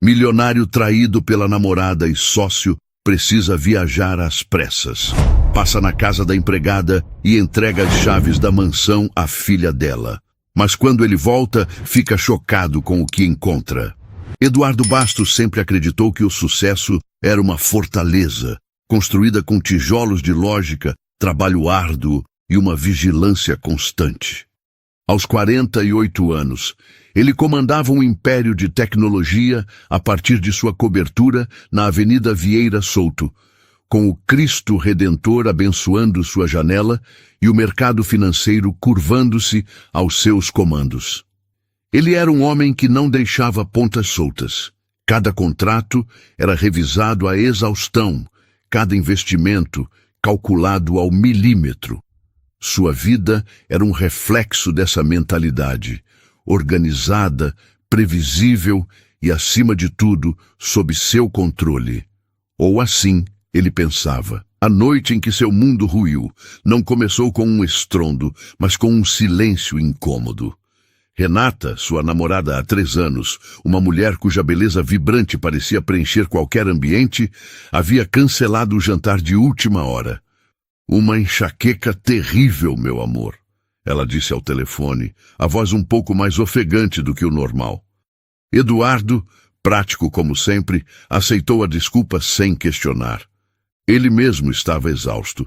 Milionário traído pela namorada e sócio precisa viajar às pressas. Passa na casa da empregada e entrega as chaves da mansão à filha dela. Mas quando ele volta, fica chocado com o que encontra. Eduardo Bastos sempre acreditou que o sucesso era uma fortaleza, construída com tijolos de lógica, trabalho árduo e uma vigilância constante. Aos 48 anos, ele comandava um império de tecnologia a partir de sua cobertura na Avenida Vieira Souto, com o Cristo Redentor abençoando sua janela e o mercado financeiro curvando-se aos seus comandos. Ele era um homem que não deixava pontas soltas. Cada contrato era revisado à exaustão, cada investimento calculado ao milímetro. Sua vida era um reflexo dessa mentalidade, organizada, previsível e, acima de tudo, sob seu controle. Ou assim ele pensava. A noite em que seu mundo ruiu não começou com um estrondo, mas com um silêncio incômodo. Renata, sua namorada há 3 anos, uma mulher cuja beleza vibrante parecia preencher qualquer ambiente, havia cancelado o jantar de última hora. Uma enxaqueca terrível, meu amor, ela disse ao telefone, a voz um pouco mais ofegante do que o normal. Eduardo, prático como sempre, aceitou a desculpa sem questionar. Ele mesmo estava exausto.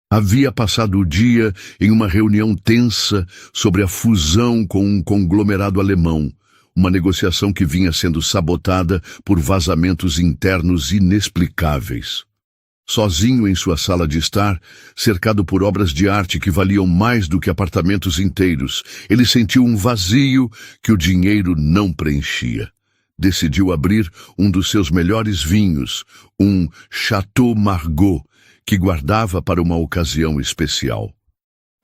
Havia passado o dia em uma reunião tensa sobre a fusão com um conglomerado alemão, uma negociação que vinha sendo sabotada por vazamentos internos inexplicáveis. Sozinho em sua sala de estar, cercado por obras de arte que valiam mais do que apartamentos inteiros, ele sentiu um vazio que o dinheiro não preenchia. Decidiu abrir um dos seus melhores vinhos, um Chateau Margaux, que guardava para uma ocasião especial.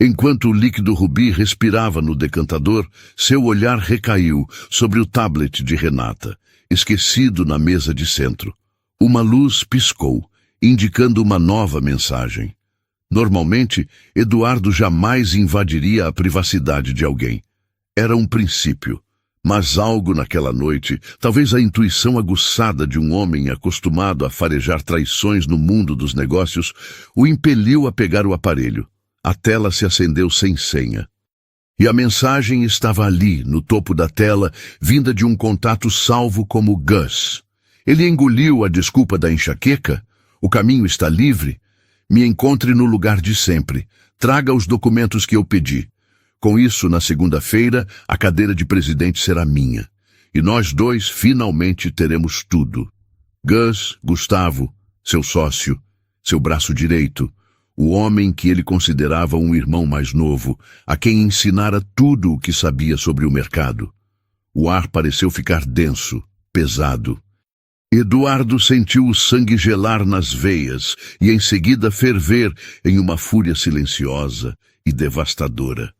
Enquanto o líquido rubi respirava no decantador, seu olhar recaiu sobre o tablet de Renata, esquecido na mesa de centro. Uma luz piscou, indicando uma nova mensagem. Normalmente, Eduardo jamais invadiria a privacidade de alguém. Era um princípio. Mas algo naquela noite, talvez a intuição aguçada de um homem acostumado a farejar traições no mundo dos negócios, o impeliu a pegar o aparelho. A tela se acendeu sem senha. E a mensagem estava ali, no topo da tela, vinda de um contato salvo como Gus. Ele engoliu a desculpa da enxaqueca. O caminho está livre. Me encontre no lugar de sempre. Traga os documentos que eu pedi. Com isso, na segunda-feira, a cadeira de presidente será minha. E nós dois finalmente teremos tudo. Gus, Gustavo, seu sócio, seu braço direito, o homem que ele considerava um irmão mais novo, a quem ensinara tudo o que sabia sobre o mercado. O ar pareceu ficar denso, pesado. Eduardo sentiu o sangue gelar nas veias e em seguida ferver em uma fúria silenciosa e devastadora.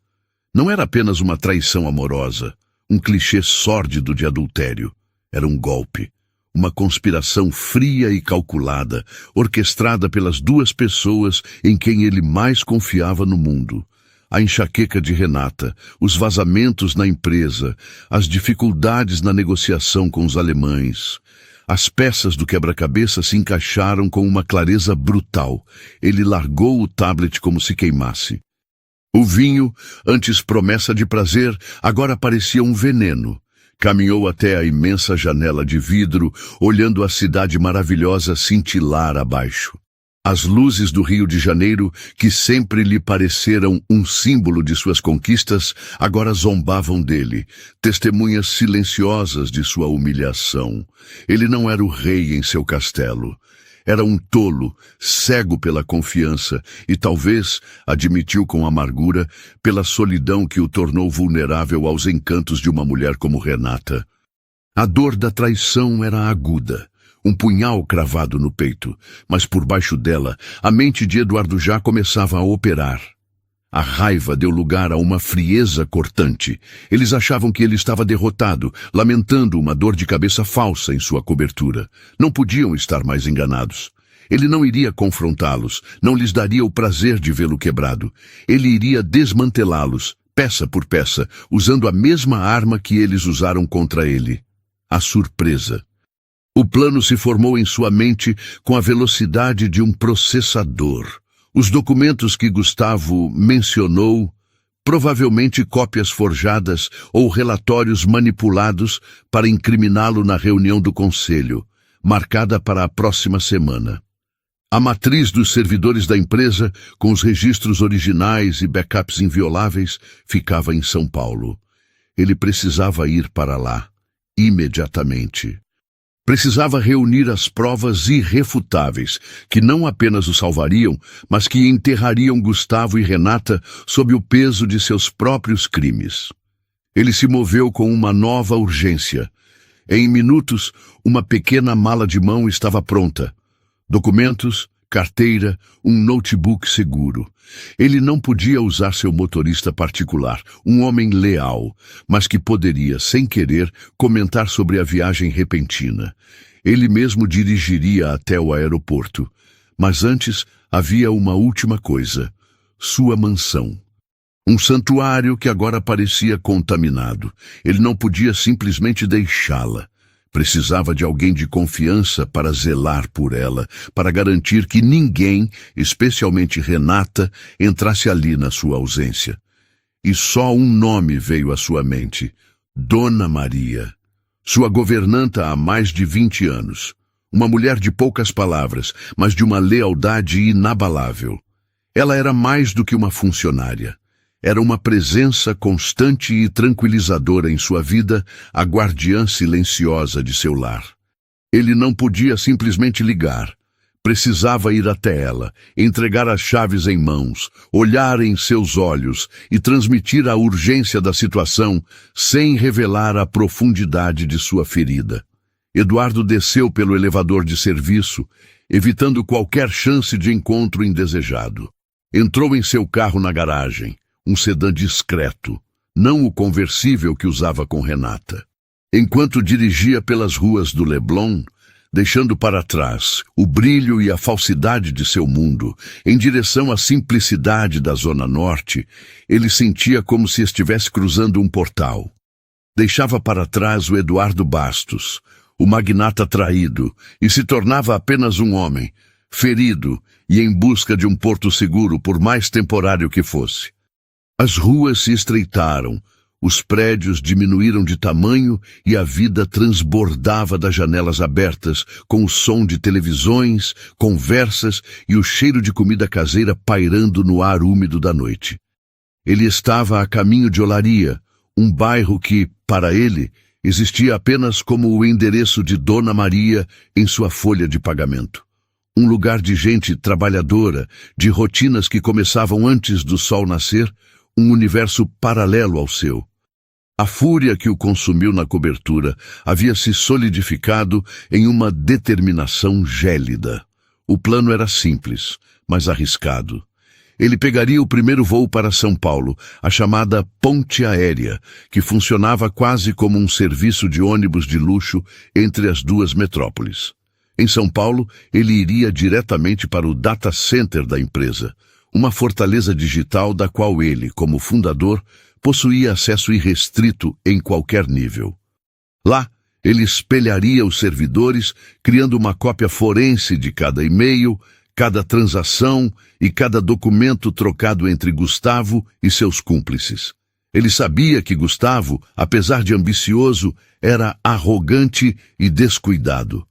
Não era apenas uma traição amorosa, um clichê sórdido de adultério. Era um golpe, uma conspiração fria e calculada, orquestrada pelas 2 pessoas em quem ele mais confiava no mundo. A enxaqueca de Renata, os vazamentos na empresa, as dificuldades na negociação com os alemães. As peças do quebra-cabeça se encaixaram com uma clareza brutal. Ele largou o tablet como se queimasse. O vinho, antes promessa de prazer, agora parecia um veneno. Caminhou até a imensa janela de vidro, olhando a cidade maravilhosa cintilar abaixo. As luzes do Rio de Janeiro, que sempre lhe pareceram um símbolo de suas conquistas, agora zombavam dele, testemunhas silenciosas de sua humilhação. Ele não era o rei em seu castelo. Era um tolo, cego pela confiança e talvez, admitiu com amargura, pela solidão que o tornou vulnerável aos encantos de uma mulher como Renata. A dor da traição era aguda, um punhal cravado no peito, mas por baixo dela, a mente de Eduardo já começava a operar. A raiva deu lugar a uma frieza cortante. Eles achavam que ele estava derrotado, lamentando uma dor de cabeça falsa em sua cobertura. Não podiam estar mais enganados. Ele não iria confrontá-los, não lhes daria o prazer de vê-lo quebrado. Ele iria desmantelá-los, peça por peça, usando a mesma arma que eles usaram contra ele. A surpresa. O plano se formou em sua mente com a velocidade de um processador. Os documentos que Gustavo mencionou, provavelmente cópias forjadas ou relatórios manipulados para incriminá-lo na reunião do conselho, marcada para a próxima semana. A matriz dos servidores da empresa, com os registros originais e backups invioláveis, ficava em São Paulo. Ele precisava ir para lá, imediatamente. Precisava reunir as provas irrefutáveis, que não apenas o salvariam, mas que enterrariam Gustavo e Renata sob o peso de seus próprios crimes. Ele se moveu com uma nova urgência. Em minutos, uma pequena mala de mão estava pronta. Documentos, carteira, um notebook seguro. Ele não podia usar seu motorista particular, um homem leal, mas que poderia, sem querer, comentar sobre a viagem repentina. Ele mesmo dirigiria até o aeroporto. Mas antes, havia uma última coisa: sua mansão. Um santuário que agora parecia contaminado. Ele não podia simplesmente deixá-la. Precisava de alguém de confiança para zelar por ela, para garantir que ninguém, especialmente Renata, entrasse ali na sua ausência. E só um nome veio à sua mente: Dona Maria. Sua governanta há mais de 20 anos. Uma mulher de poucas palavras, mas de uma lealdade inabalável. Ela era mais do que uma funcionária. Era uma presença constante e tranquilizadora em sua vida, a guardiã silenciosa de seu lar. Ele não podia simplesmente ligar. Precisava ir até ela, entregar as chaves em mãos, olhar em seus olhos e transmitir a urgência da situação sem revelar a profundidade de sua ferida. Eduardo desceu pelo elevador de serviço, evitando qualquer chance de encontro indesejado. Entrou em seu carro na garagem. Um sedã discreto, não o conversível que usava com Renata. Enquanto dirigia pelas ruas do Leblon, deixando para trás o brilho e a falsidade de seu mundo, em direção à simplicidade da Zona Norte, ele sentia como se estivesse cruzando um portal. Deixava para trás o Eduardo Bastos, o magnata traído, e se tornava apenas um homem, ferido e em busca de um porto seguro, por mais temporário que fosse. As ruas se estreitaram, os prédios diminuíram de tamanho e a vida transbordava das janelas abertas, com o som de televisões, conversas e o cheiro de comida caseira pairando no ar úmido da noite. Ele estava a caminho de Olaria, um bairro que, para ele, existia apenas como o endereço de Dona Maria em sua folha de pagamento. Um lugar de gente trabalhadora, de rotinas que começavam antes do sol nascer, um universo paralelo ao seu. A fúria que o consumiu na cobertura havia se solidificado em uma determinação gélida. O plano era simples, mas arriscado. Ele pegaria o primeiro voo para São Paulo, a chamada Ponte Aérea, que funcionava quase como um serviço de ônibus de luxo entre as duas metrópoles. Em São Paulo, ele iria diretamente para o data center da empresa, uma fortaleza digital da qual ele, como fundador, possuía acesso irrestrito em qualquer nível. Lá, ele espelharia os servidores, criando uma cópia forense de cada e-mail, cada transação e cada documento trocado entre Gustavo e seus cúmplices. Ele sabia que Gustavo, apesar de ambicioso, era arrogante e descuidado.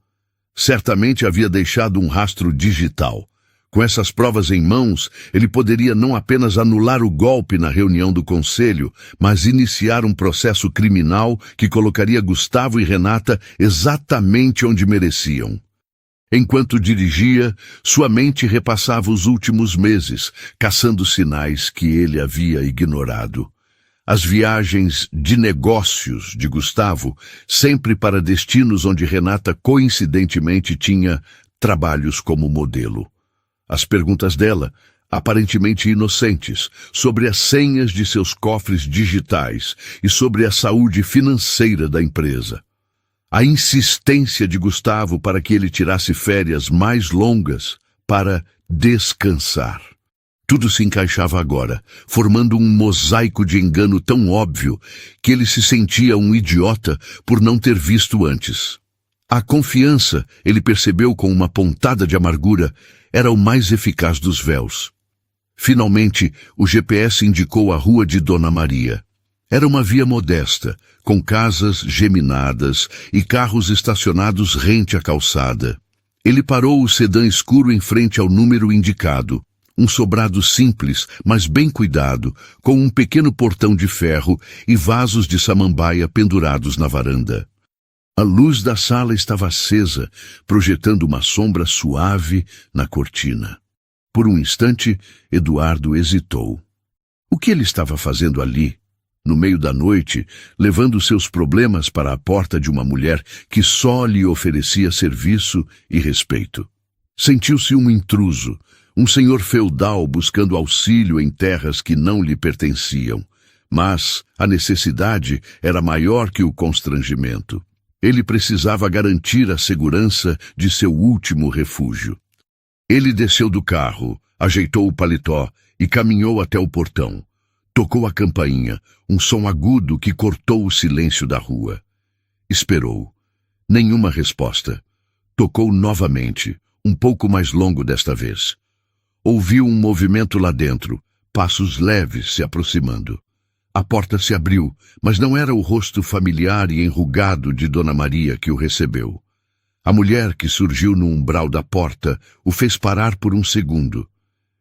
Certamente havia deixado um rastro digital. Com essas provas em mãos, ele poderia não apenas anular o golpe na reunião do conselho, mas iniciar um processo criminal que colocaria Gustavo e Renata exatamente onde mereciam. Enquanto dirigia, sua mente repassava os últimos meses, caçando sinais que ele havia ignorado. As viagens de negócios de Gustavo, sempre para destinos onde Renata coincidentemente tinha trabalhos como modelo. As perguntas dela, aparentemente inocentes, sobre as senhas de seus cofres digitais e sobre a saúde financeira da empresa. A insistência de Gustavo para que ele tirasse férias mais longas para descansar. Tudo se encaixava agora, formando um mosaico de engano tão óbvio que ele se sentia um idiota por não ter visto antes. A confiança, ele percebeu com uma pontada de amargura, era o mais eficaz dos véus. Finalmente, o GPS indicou a rua de Dona Maria. Era uma via modesta, com casas geminadas e carros estacionados rente à calçada. Ele parou o sedã escuro em frente ao número indicado. Um sobrado simples, mas bem cuidado, com um pequeno portão de ferro e vasos de samambaia pendurados na varanda. A luz da sala estava acesa, projetando uma sombra suave na cortina. Por um instante, Eduardo hesitou. O que ele estava fazendo ali, no meio da noite, levando seus problemas para a porta de uma mulher que só lhe oferecia serviço e respeito? Sentiu-se um intruso, um senhor feudal buscando auxílio em terras que não lhe pertenciam. Mas a necessidade era maior que o constrangimento. Ele precisava garantir a segurança de seu último refúgio. Ele desceu do carro, ajeitou o paletó e caminhou até o portão. Tocou a campainha, um som agudo que cortou o silêncio da rua. Esperou. Nenhuma resposta. Tocou novamente, um pouco mais longo desta vez. Ouviu um movimento lá dentro, passos leves se aproximando. A porta se abriu, mas não era o rosto familiar e enrugado de Dona Maria que o recebeu. A mulher que surgiu no umbral da porta o fez parar por um segundo.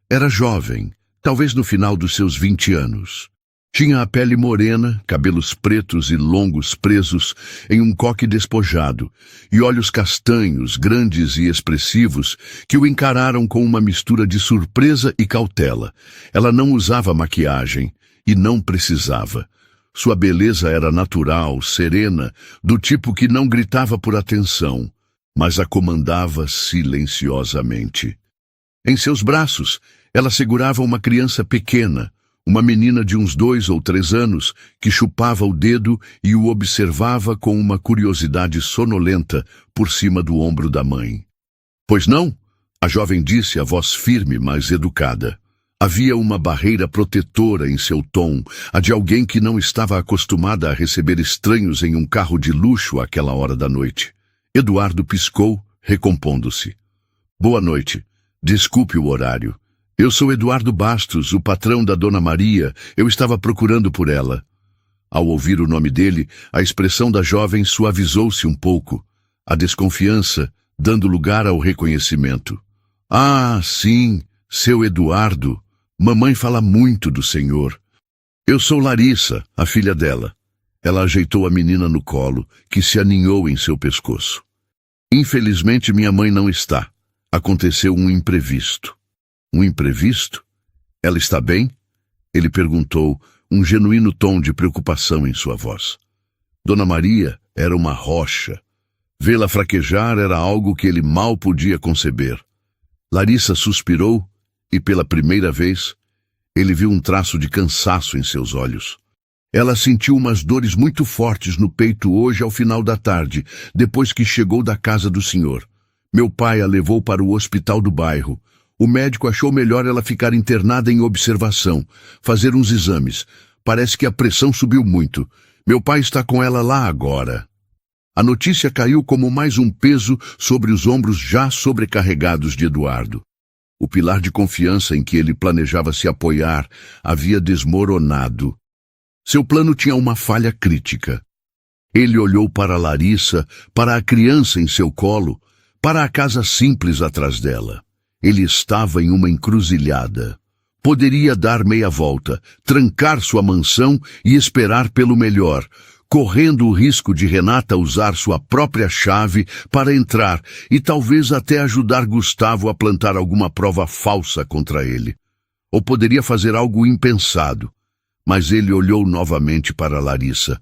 Era jovem, talvez no final dos seus 20 anos. Tinha a pele morena, cabelos pretos e longos presos em um coque despojado, e olhos castanhos, grandes e expressivos, que o encararam com uma mistura de surpresa e cautela. Ela não usava maquiagem, e não precisava. Sua beleza era natural, serena, do tipo que não gritava por atenção, mas a comandava silenciosamente. Em seus braços, ela segurava uma criança pequena, uma menina de uns 2 ou 3 anos, que chupava o dedo e o observava com uma curiosidade sonolenta por cima do ombro da mãe. "Pois não?" a jovem disse, a voz firme, mas educada. Havia uma barreira protetora em seu tom, a de alguém que não estava acostumada a receber estranhos em um carro de luxo àquela hora da noite. Eduardo piscou, recompondo-se. "Boa noite. Desculpe o horário. Eu sou Eduardo Bastos, o patrão da Dona Maria. Eu estava procurando por ela." Ao ouvir o nome dele, a expressão da jovem suavizou-se um pouco, a desconfiança dando lugar ao reconhecimento. "Ah, sim, seu Eduardo. Mamãe fala muito do senhor. Eu sou Larissa, a filha dela." Ela ajeitou a menina no colo, que se aninhou em seu pescoço. "Infelizmente, minha mãe não está. Aconteceu um imprevisto." "Um imprevisto? Ela está bem?" ele perguntou, um genuíno tom de preocupação em sua voz. Dona Maria era uma rocha. Vê-la fraquejar era algo que ele mal podia conceber. Larissa suspirou e, pela primeira vez, ele viu um traço de cansaço em seus olhos. Ela sentiu umas dores muito fortes no peito hoje ao final da tarde, depois que chegou da casa do senhor. Meu pai a levou para o hospital do bairro. O médico achou melhor ela ficar internada em observação, fazer uns exames. Parece que a pressão subiu muito. Meu pai está com ela lá agora." A notícia caiu como mais um peso sobre os ombros já sobrecarregados de Eduardo. O pilar de confiança em que ele planejava se apoiar havia desmoronado. Seu plano tinha uma falha crítica. Ele olhou para Larissa, para a criança em seu colo, para a casa simples atrás dela. Ele estava em uma encruzilhada. Poderia dar meia volta, trancar sua mansão e esperar pelo melhor, correndo o risco de Renata usar sua própria chave para entrar e talvez até ajudar Gustavo a plantar alguma prova falsa contra ele. Ou poderia fazer algo impensado. Mas ele olhou novamente para Larissa.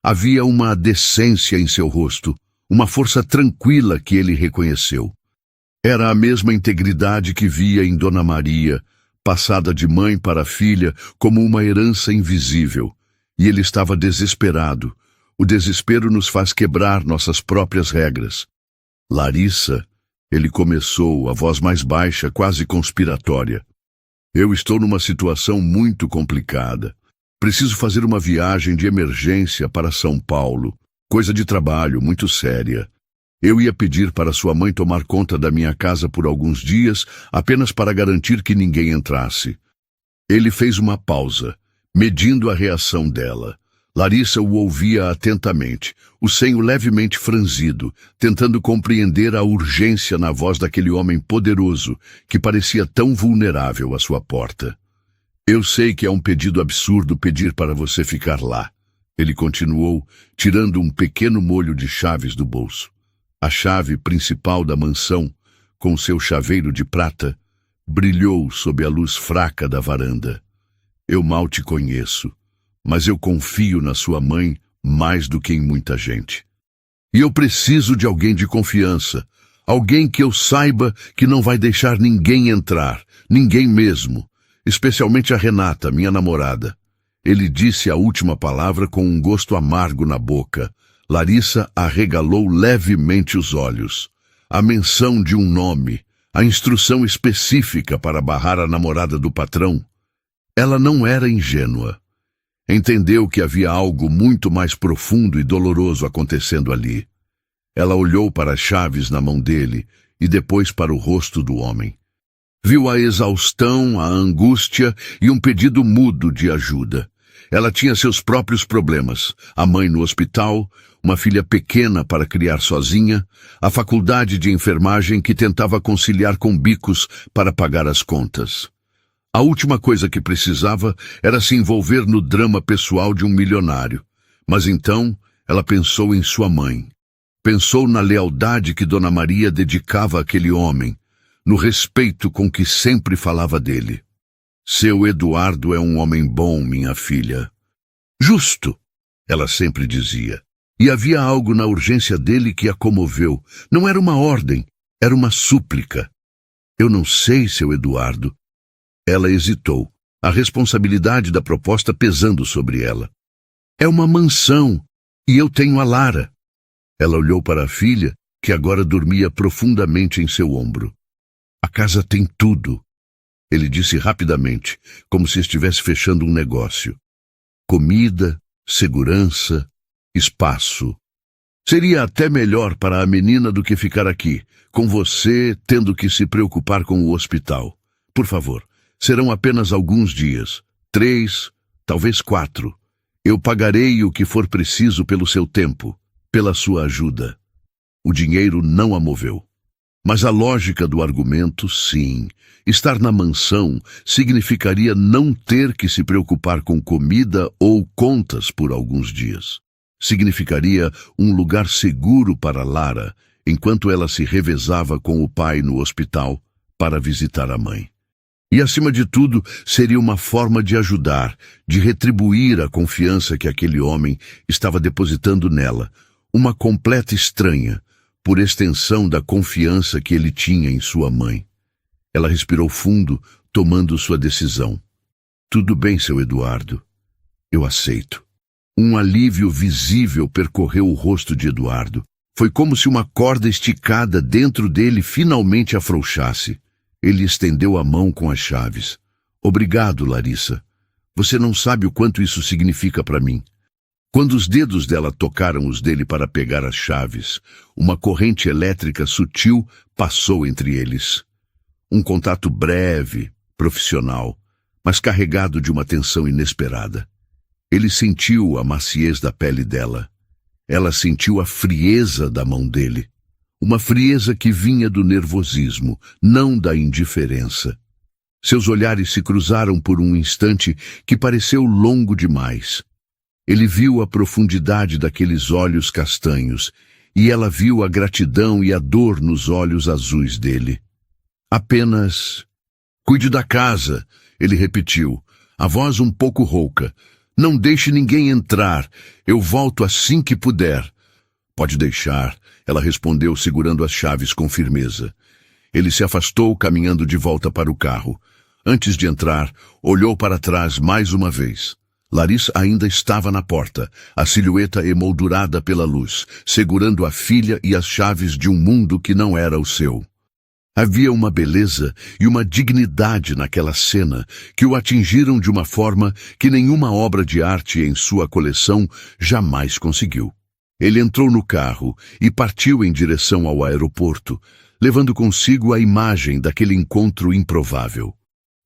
Havia uma decência em seu rosto, uma força tranquila que ele reconheceu. Era a mesma integridade que via em Dona Maria, passada de mãe para filha como uma herança invisível. E ele estava desesperado. O desespero nos faz quebrar nossas próprias regras. "Larissa", ele começou, a voz mais baixa, quase conspiratória. "Eu estou numa situação muito complicada. Preciso fazer uma viagem de emergência para São Paulo. Coisa de trabalho, muito séria. Eu ia pedir para sua mãe tomar conta da minha casa por alguns dias, apenas para garantir que ninguém entrasse. Ele fez uma pausa, medindo a reação dela. Larissa o ouvia atentamente, o senho levemente franzido, tentando compreender a urgência na voz daquele homem poderoso que parecia tão vulnerável à sua porta. Eu sei que é um pedido absurdo pedir para você ficar lá, ele continuou, tirando um pequeno molho de chaves do bolso. A chave principal da mansão, com seu chaveiro de prata, brilhou sob a luz fraca da varanda. Eu mal te conheço, mas eu confio na sua mãe mais do que em muita gente. E eu preciso de alguém de confiança, alguém que eu saiba que não vai deixar ninguém entrar, ninguém mesmo, especialmente a Renata, minha namorada. Ele disse a última palavra com um gosto amargo na boca. Larissa arregalou levemente os olhos. A menção de um nome, a instrução específica para barrar a namorada do patrão. Ela não era ingênua. Entendeu que havia algo muito mais profundo e doloroso acontecendo ali. Ela olhou para as chaves na mão dele e depois para o rosto do homem. Viu a exaustão, a angústia e um pedido mudo de ajuda. Ela tinha seus próprios problemas, a mãe no hospital, uma filha pequena para criar sozinha, a faculdade de enfermagem que tentava conciliar com bicos para pagar as contas. A última coisa que precisava era se envolver no drama pessoal de um milionário. Mas então ela pensou em sua mãe. Pensou na lealdade que Dona Maria dedicava àquele homem, no respeito com que sempre falava dele. Seu Eduardo é um homem bom, minha filha. Justo, ela sempre dizia. E havia algo na urgência dele que a comoveu. Não era uma ordem, era uma súplica. Eu não sei, seu Eduardo. Ela hesitou, a responsabilidade da proposta pesando sobre ela. É uma mansão, e eu tenho a Lara. Ela olhou para a filha, que agora dormia profundamente em seu ombro. A casa tem tudo, ele disse rapidamente, como se estivesse fechando um negócio. Comida, segurança, espaço. Seria até melhor para a menina do que ficar aqui, com você tendo que se preocupar com o hospital. Por favor, serão apenas alguns dias, 3, talvez 4. Eu pagarei o que for preciso pelo seu tempo, pela sua ajuda. O dinheiro não a moveu. Mas a lógica do argumento, sim. Estar na mansão significaria não ter que se preocupar com comida ou contas por alguns dias. Significaria um lugar seguro para Lara, enquanto ela se revezava com o pai no hospital para visitar a mãe. E, acima de tudo, seria uma forma de ajudar, de retribuir a confiança que aquele homem estava depositando nela, uma completa estranha, por extensão da confiança que ele tinha em sua mãe. Ela respirou fundo, tomando sua decisão. Tudo bem, seu Eduardo. Eu aceito. Um alívio visível percorreu o rosto de Eduardo. Foi como se uma corda esticada dentro dele finalmente afrouxasse. Ele estendeu a mão com as chaves. Obrigado, Larissa. Você não sabe o quanto isso significa para mim. Quando os dedos dela tocaram os dele para pegar as chaves, uma corrente elétrica sutil passou entre eles. Um contato breve, profissional, mas carregado de uma tensão inesperada. Ele sentiu a maciez da pele dela. Ela sentiu a frieza da mão dele. Uma frieza que vinha do nervosismo, não da indiferença. Seus olhares se cruzaram por um instante que pareceu longo demais. Ele viu a profundidade daqueles olhos castanhos, e ela viu a gratidão e a dor nos olhos azuis dele. Apenas... Cuide da casa, ele repetiu, a voz um pouco rouca. Não deixe ninguém entrar. Eu volto assim que puder. Pode deixar, ela respondeu segurando as chaves com firmeza. Ele se afastou, caminhando de volta para o carro. Antes de entrar, olhou para trás mais uma vez. Larissa ainda estava na porta, a silhueta emoldurada pela luz, segurando a filha e as chaves de um mundo que não era o seu. Havia uma beleza e uma dignidade naquela cena que o atingiram de uma forma que nenhuma obra de arte em sua coleção jamais conseguiu. Ele entrou no carro e partiu em direção ao aeroporto, levando consigo a imagem daquele encontro improvável.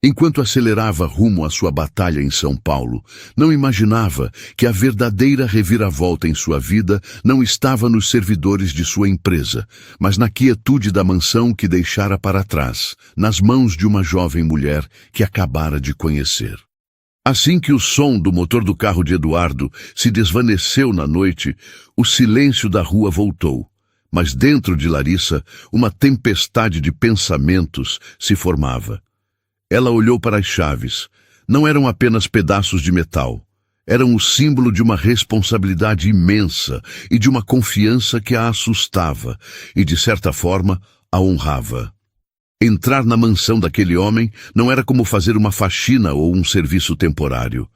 Enquanto acelerava rumo à sua batalha em São Paulo, não imaginava que a verdadeira reviravolta em sua vida não estava nos servidores de sua empresa, mas na quietude da mansão que deixara para trás, nas mãos de uma jovem mulher que acabara de conhecer. Assim que o som do motor do carro de Eduardo se desvaneceu na noite, o silêncio da rua voltou. Mas dentro de Larissa, uma tempestade de pensamentos se formava. Ela olhou para as chaves. Não eram apenas pedaços de metal. Eram o símbolo de uma responsabilidade imensa e de uma confiança que a assustava e, de certa forma, a honrava. Entrar na mansão daquele homem não era como fazer uma faxina ou um serviço temporário.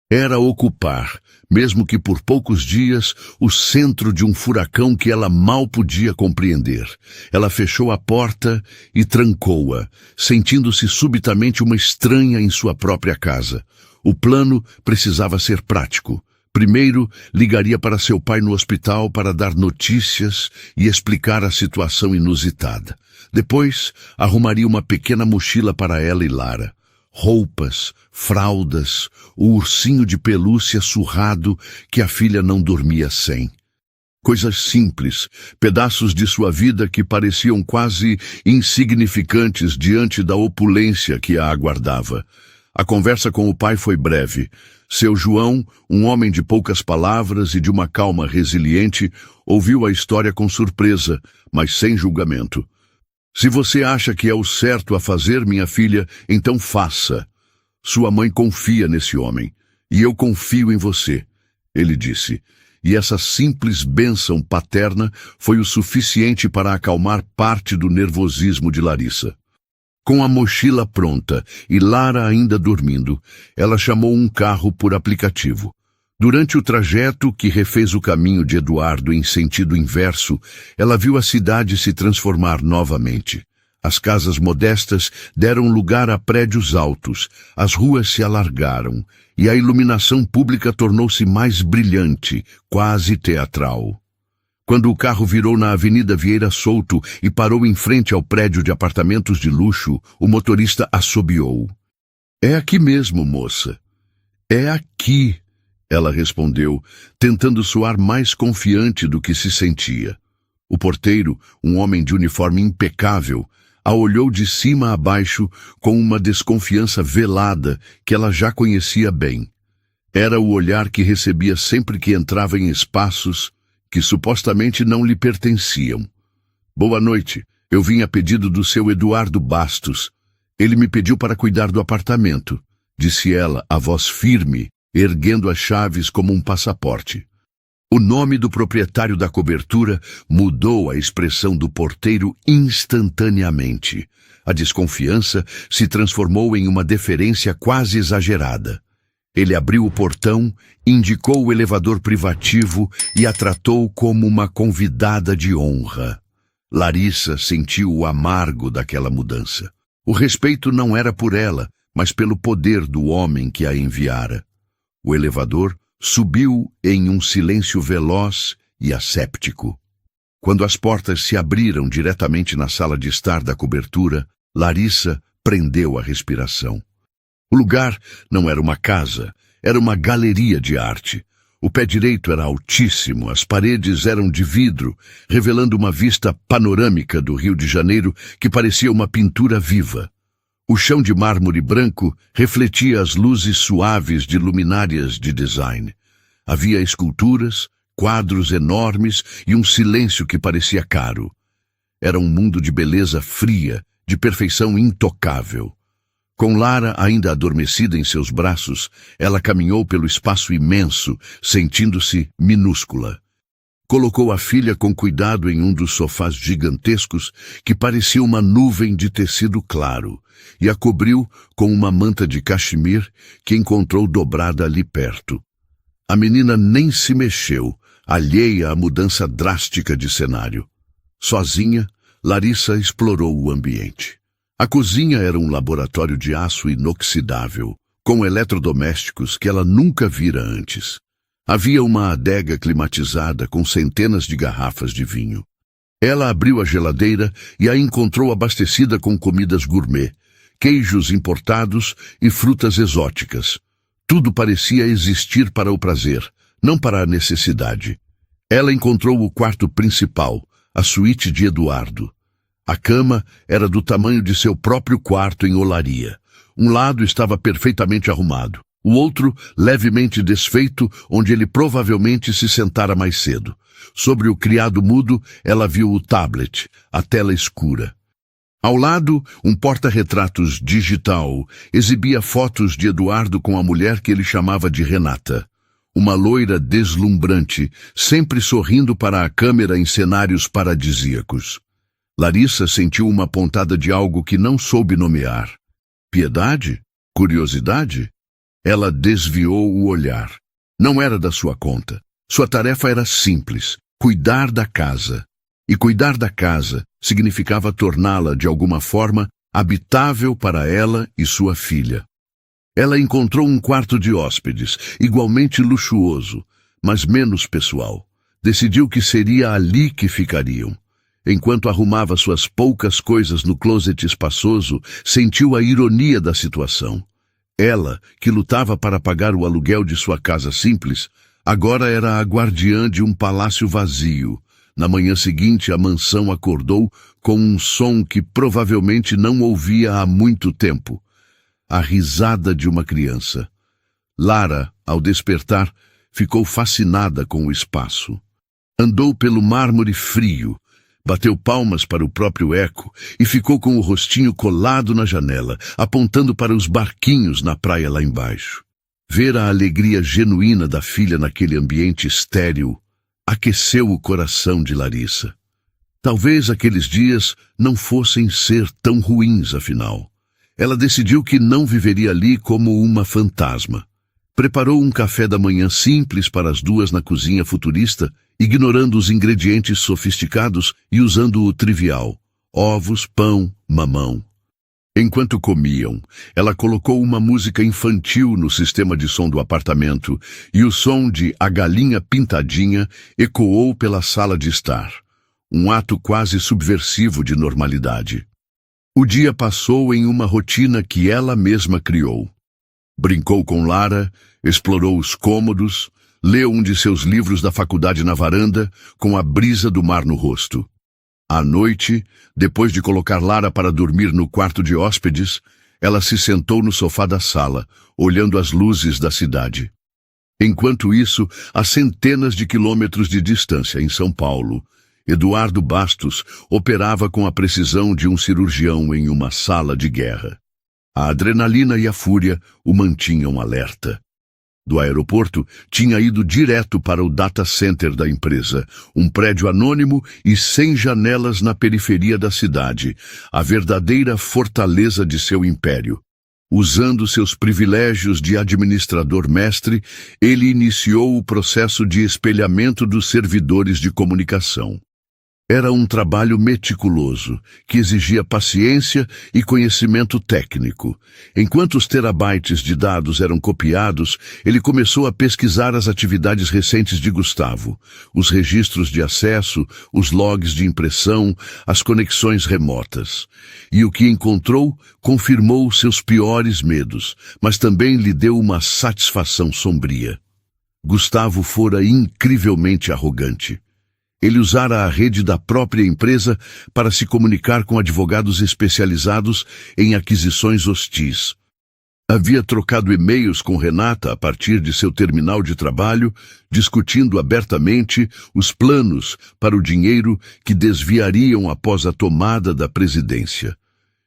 Era ocupar, mesmo que por poucos dias, o centro de um furacão que ela mal podia compreender. Ela fechou a porta e trancou-a, sentindo-se subitamente uma estranha em sua própria casa. O plano precisava ser prático. Primeiro, ligaria para seu pai no hospital para dar notícias e explicar a situação inusitada. Depois, arrumaria uma pequena mochila para ela e Lara. Roupas, fraldas, o ursinho de pelúcia surrado que a filha não dormia sem. Coisas simples, pedaços de sua vida que pareciam quase insignificantes diante da opulência que a aguardava. A conversa com o pai foi breve. Seu João, um homem de poucas palavras e de uma calma resiliente, ouviu a história com surpresa, mas sem julgamento. Se você acha que é o certo a fazer, minha filha, então faça. Sua mãe confia nesse homem, e eu confio em você, ele disse. E essa simples bênção paterna foi o suficiente para acalmar parte do nervosismo de Larissa. Com a mochila pronta e Lara ainda dormindo, ela chamou um carro por aplicativo. Durante o trajeto que refez o caminho de Eduardo em sentido inverso, ela viu a cidade se transformar novamente. As casas modestas deram lugar a prédios altos, as ruas se alargaram e a iluminação pública tornou-se mais brilhante, quase teatral. Quando o carro virou na Avenida Vieira Souto e parou em frente ao prédio de apartamentos de luxo, o motorista assobiou. "É aqui mesmo, moça. É aqui", ela respondeu, tentando soar mais confiante do que se sentia. O porteiro, um homem de uniforme impecável, a olhou de cima a baixo com uma desconfiança velada que ela já conhecia bem. Era o olhar que recebia sempre que entrava em espaços que supostamente não lhe pertenciam. "Boa noite. Eu vim a pedido do seu Eduardo Bastos. Ele me pediu para cuidar do apartamento", disse ela, a voz firme, erguendo as chaves como um passaporte. O nome do proprietário da cobertura mudou a expressão do porteiro instantaneamente. A desconfiança se transformou em uma deferência quase exagerada. Ele abriu o portão, indicou o elevador privativo e a tratou como uma convidada de honra. Larissa sentiu o amargo daquela mudança. O respeito não era por ela, mas pelo poder do homem que a enviara. O elevador subiu em um silêncio veloz e asséptico. Quando as portas se abriram diretamente na sala de estar da cobertura, Larissa prendeu a respiração. O lugar não era uma casa, era uma galeria de arte. O pé direito era altíssimo, as paredes eram de vidro, revelando uma vista panorâmica do Rio de Janeiro que parecia uma pintura viva. O chão de mármore branco refletia as luzes suaves de luminárias de design. Havia esculturas, quadros enormes e um silêncio que parecia caro. Era um mundo de beleza fria, de perfeição intocável. Com Lara ainda adormecida em seus braços, ela caminhou pelo espaço imenso, sentindo-se minúscula. Colocou a filha com cuidado em um dos sofás gigantescos que parecia uma nuvem de tecido claro e a cobriu com uma manta de cachemir que encontrou dobrada ali perto. A menina nem se mexeu, alheia à mudança drástica de cenário. Sozinha, Larissa explorou o ambiente. A cozinha era um laboratório de aço inoxidável, com eletrodomésticos que ela nunca vira antes. Havia uma adega climatizada com centenas de garrafas de vinho. Ela abriu a geladeira e a encontrou abastecida com comidas gourmet, queijos importados e frutas exóticas. Tudo parecia existir para o prazer, não para a necessidade. Ela encontrou o quarto principal, a suíte de Eduardo. A cama era do tamanho de seu próprio quarto em olaria. Um lado estava perfeitamente arrumado, o outro levemente desfeito, onde ele provavelmente se sentara mais cedo. Sobre o criado mudo, ela viu o tablet, a tela escura. Ao lado, um porta-retratos digital exibia fotos de Eduardo com a mulher que ele chamava de Renata. Uma loira deslumbrante, sempre sorrindo para a câmera em cenários paradisíacos. Larissa sentiu uma pontada de algo que não soube nomear. Piedade? Curiosidade? Ela desviou o olhar. Não era da sua conta. Sua tarefa era simples: cuidar da casa. E cuidar da casa significava torná-la, de alguma forma, habitável para ela e sua filha. Ela encontrou um quarto de hóspedes, igualmente luxuoso, mas menos pessoal. Decidiu que seria ali que ficariam. Enquanto arrumava suas poucas coisas no closet espaçoso, sentiu a ironia da situação. Ela, que lutava para pagar o aluguel de sua casa simples, agora era a guardiã de um palácio vazio. Na manhã seguinte, a mansão acordou com um som que provavelmente não ouvia há muito tempo. A risada de uma criança. Lara, ao despertar, ficou fascinada com o espaço. Andou pelo mármore frio, bateu palmas para o próprio eco e ficou com o rostinho colado na janela, apontando para os barquinhos na praia lá embaixo. Ver a alegria genuína da filha naquele ambiente estéril aqueceu o coração de Larissa. Talvez aqueles dias não fossem ser tão ruins, afinal. Ela decidiu que não viveria ali como uma fantasma. Preparou um café da manhã simples para as duas na cozinha futurista, ignorando os ingredientes sofisticados e usando o trivial: ovos, pão, mamão. Enquanto comiam, ela colocou uma música infantil no sistema de som do apartamento e o som de A Galinha Pintadinha ecoou pela sala de estar. Um ato quase subversivo de normalidade. O dia passou em uma rotina que ela mesma criou. Brincou com Lara, explorou os cômodos, leu um de seus livros da faculdade na varanda, com a brisa do mar no rosto. À noite, depois de colocar Lara para dormir no quarto de hóspedes, ela se sentou no sofá da sala, olhando as luzes da cidade. Enquanto isso, a centenas de quilômetros de distância, em São Paulo, Eduardo Bastos operava com a precisão de um cirurgião em uma sala de guerra. A adrenalina e a fúria o mantinham alerta. Do aeroporto, tinha ido direto para o data center da empresa, um prédio anônimo e sem janelas na periferia da cidade, a verdadeira fortaleza de seu império. Usando seus privilégios de administrador-mestre, ele iniciou o processo de espelhamento dos servidores de comunicação. Era um trabalho meticuloso, que exigia paciência e conhecimento técnico. Enquanto os terabytes de dados eram copiados, ele começou a pesquisar as atividades recentes de Gustavo, os registros de acesso, os logs de impressão, as conexões remotas. E o que encontrou confirmou seus piores medos, mas também lhe deu uma satisfação sombria. Gustavo fora incrivelmente arrogante. Ele usara a rede da própria empresa para se comunicar com advogados especializados em aquisições hostis. Havia trocado e-mails com Renata a partir de seu terminal de trabalho, discutindo abertamente os planos para o dinheiro que desviariam após a tomada da presidência.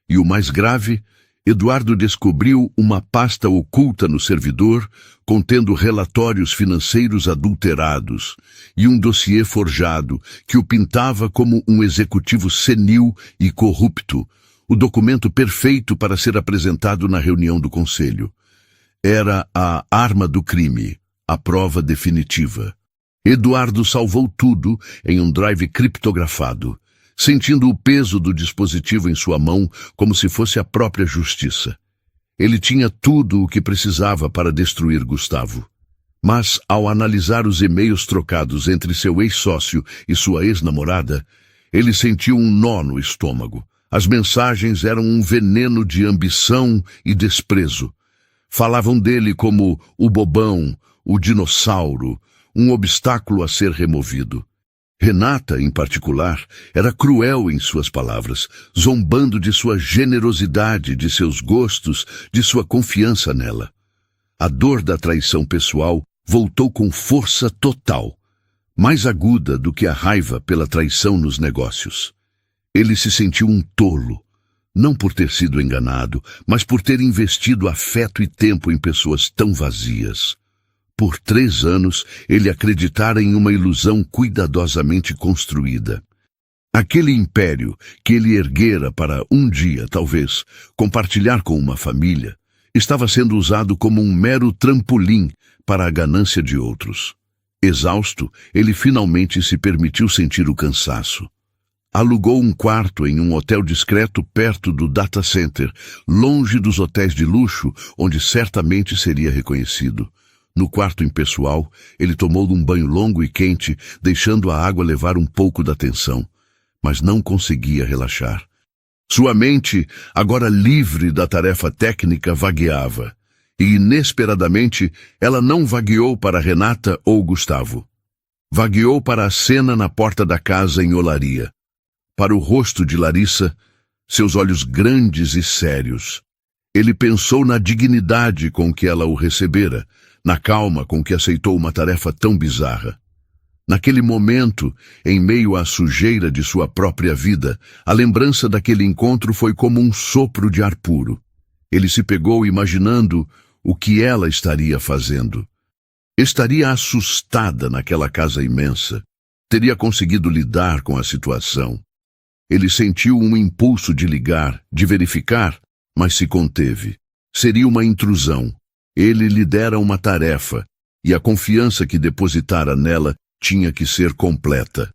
E o mais grave, Eduardo descobriu uma pasta oculta no servidor, contendo relatórios financeiros adulterados e um dossiê forjado que o pintava como um executivo senil e corrupto, o documento perfeito para ser apresentado na reunião do conselho. Era a arma do crime, a prova definitiva. Eduardo salvou tudo em um drive criptografado, sentindo o peso do dispositivo em sua mão como se fosse a própria justiça. Ele tinha tudo o que precisava para destruir Gustavo. Mas, ao analisar os e-mails trocados entre seu ex-sócio e sua ex-namorada, ele sentiu um nó no estômago. As mensagens eram um veneno de ambição e desprezo. Falavam dele como o bobão, o dinossauro, um obstáculo a ser removido. Renata, em particular, era cruel em suas palavras, zombando de sua generosidade, de seus gostos, de sua confiança nela. A dor da traição pessoal voltou com força total, mais aguda do que a raiva pela traição nos negócios. Ele se sentiu um tolo, não por ter sido enganado, mas por ter investido afeto e tempo em pessoas tão vazias. Por 3 anos, ele acreditara em uma ilusão cuidadosamente construída. Aquele império que ele erguera para um dia, talvez, compartilhar com uma família, estava sendo usado como um mero trampolim para a ganância de outros. Exausto, ele finalmente se permitiu sentir o cansaço. Alugou um quarto em um hotel discreto perto do data center, longe dos hotéis de luxo, onde certamente seria reconhecido. No quarto impessoal, ele tomou um banho longo e quente, deixando a água levar um pouco da tensão, mas não conseguia relaxar. Sua mente, agora livre da tarefa técnica, vagueava. E, inesperadamente, ela não vagueou para Renata ou Gustavo. Vagueou para a cena na porta da casa em Olaria. Para o rosto de Larissa, seus olhos grandes e sérios. Ele pensou na dignidade com que ela o recebera, na calma com que aceitou uma tarefa tão bizarra. Naquele momento, em meio à sujeira de sua própria vida, a lembrança daquele encontro foi como um sopro de ar puro. Ele se pegou imaginando o que ela estaria fazendo. Estaria assustada naquela casa imensa. Teria conseguido lidar com a situação. Ele sentiu um impulso de ligar, de verificar, mas se conteve. Seria uma intrusão. Ele lhe dera uma tarefa, e a confiança que depositara nela tinha que ser completa.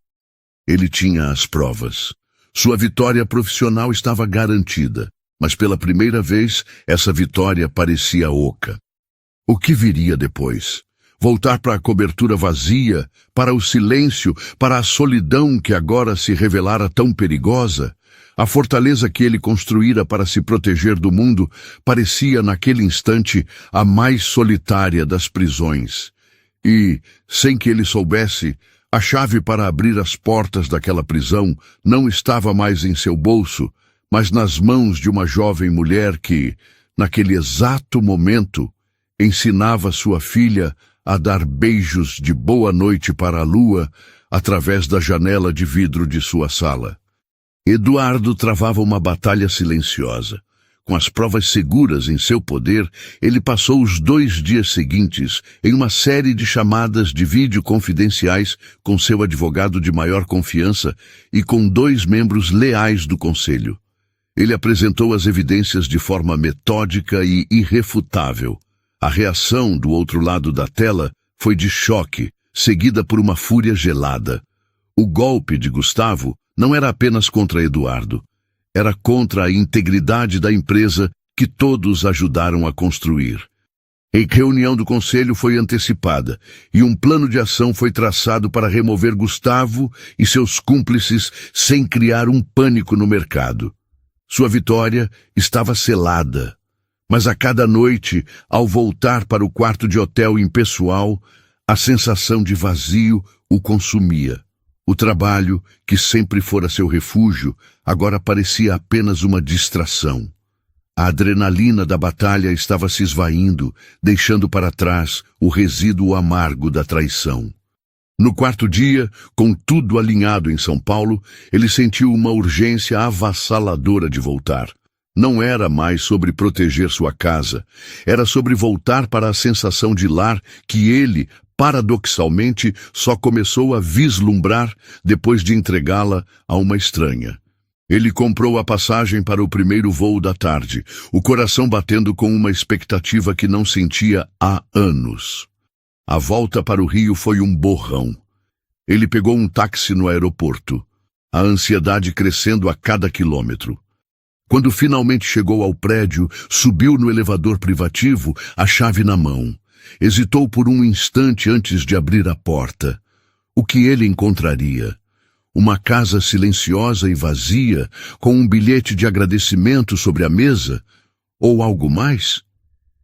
Ele tinha as provas. Sua vitória profissional estava garantida, mas pela primeira vez essa vitória parecia oca. O que viria depois? Voltar para a cobertura vazia, para o silêncio, para a solidão que agora se revelara tão perigosa? A fortaleza que ele construíra para se proteger do mundo parecia, naquele instante, a mais solitária das prisões. E, sem que ele soubesse, a chave para abrir as portas daquela prisão não estava mais em seu bolso, mas nas mãos de uma jovem mulher que, naquele exato momento, ensinava sua filha a dar beijos de boa noite para a lua através da janela de vidro de sua sala. Eduardo travava uma batalha silenciosa. Com as provas seguras em seu poder, ele passou os 2 dias seguintes em uma série de chamadas de vídeo confidenciais com seu advogado de maior confiança e com 2 membros leais do conselho. Ele apresentou as evidências de forma metódica e irrefutável. A reação do outro lado da tela foi de choque, seguida por uma fúria gelada. O golpe de Gustavo não era apenas contra Eduardo. Era contra a integridade da empresa que todos ajudaram a construir. A reunião do conselho foi antecipada e um plano de ação foi traçado para remover Gustavo e seus cúmplices sem criar um pânico no mercado. Sua vitória estava selada, mas a cada noite, ao voltar para o quarto de hotel impessoal, a sensação de vazio o consumia. O trabalho, que sempre fora seu refúgio, agora parecia apenas uma distração. A adrenalina da batalha estava se esvaindo, deixando para trás o resíduo amargo da traição. No 4º dia, com tudo alinhado em São Paulo, ele sentiu uma urgência avassaladora de voltar. Não era mais sobre proteger sua casa, era sobre voltar para a sensação de lar que ele, paradoxalmente, só começou a vislumbrar depois de entregá-la a uma estranha. Ele comprou a passagem para o primeiro voo da tarde, o coração batendo com uma expectativa que não sentia há anos. A volta para o Rio foi um borrão. Ele pegou um táxi no aeroporto, a ansiedade crescendo a cada quilômetro. Quando finalmente chegou ao prédio, subiu no elevador privativo, a chave na mão. Hesitou por um instante antes de abrir a porta. O que ele encontraria? Uma casa silenciosa e vazia, com um bilhete de agradecimento sobre a mesa? Ou algo mais?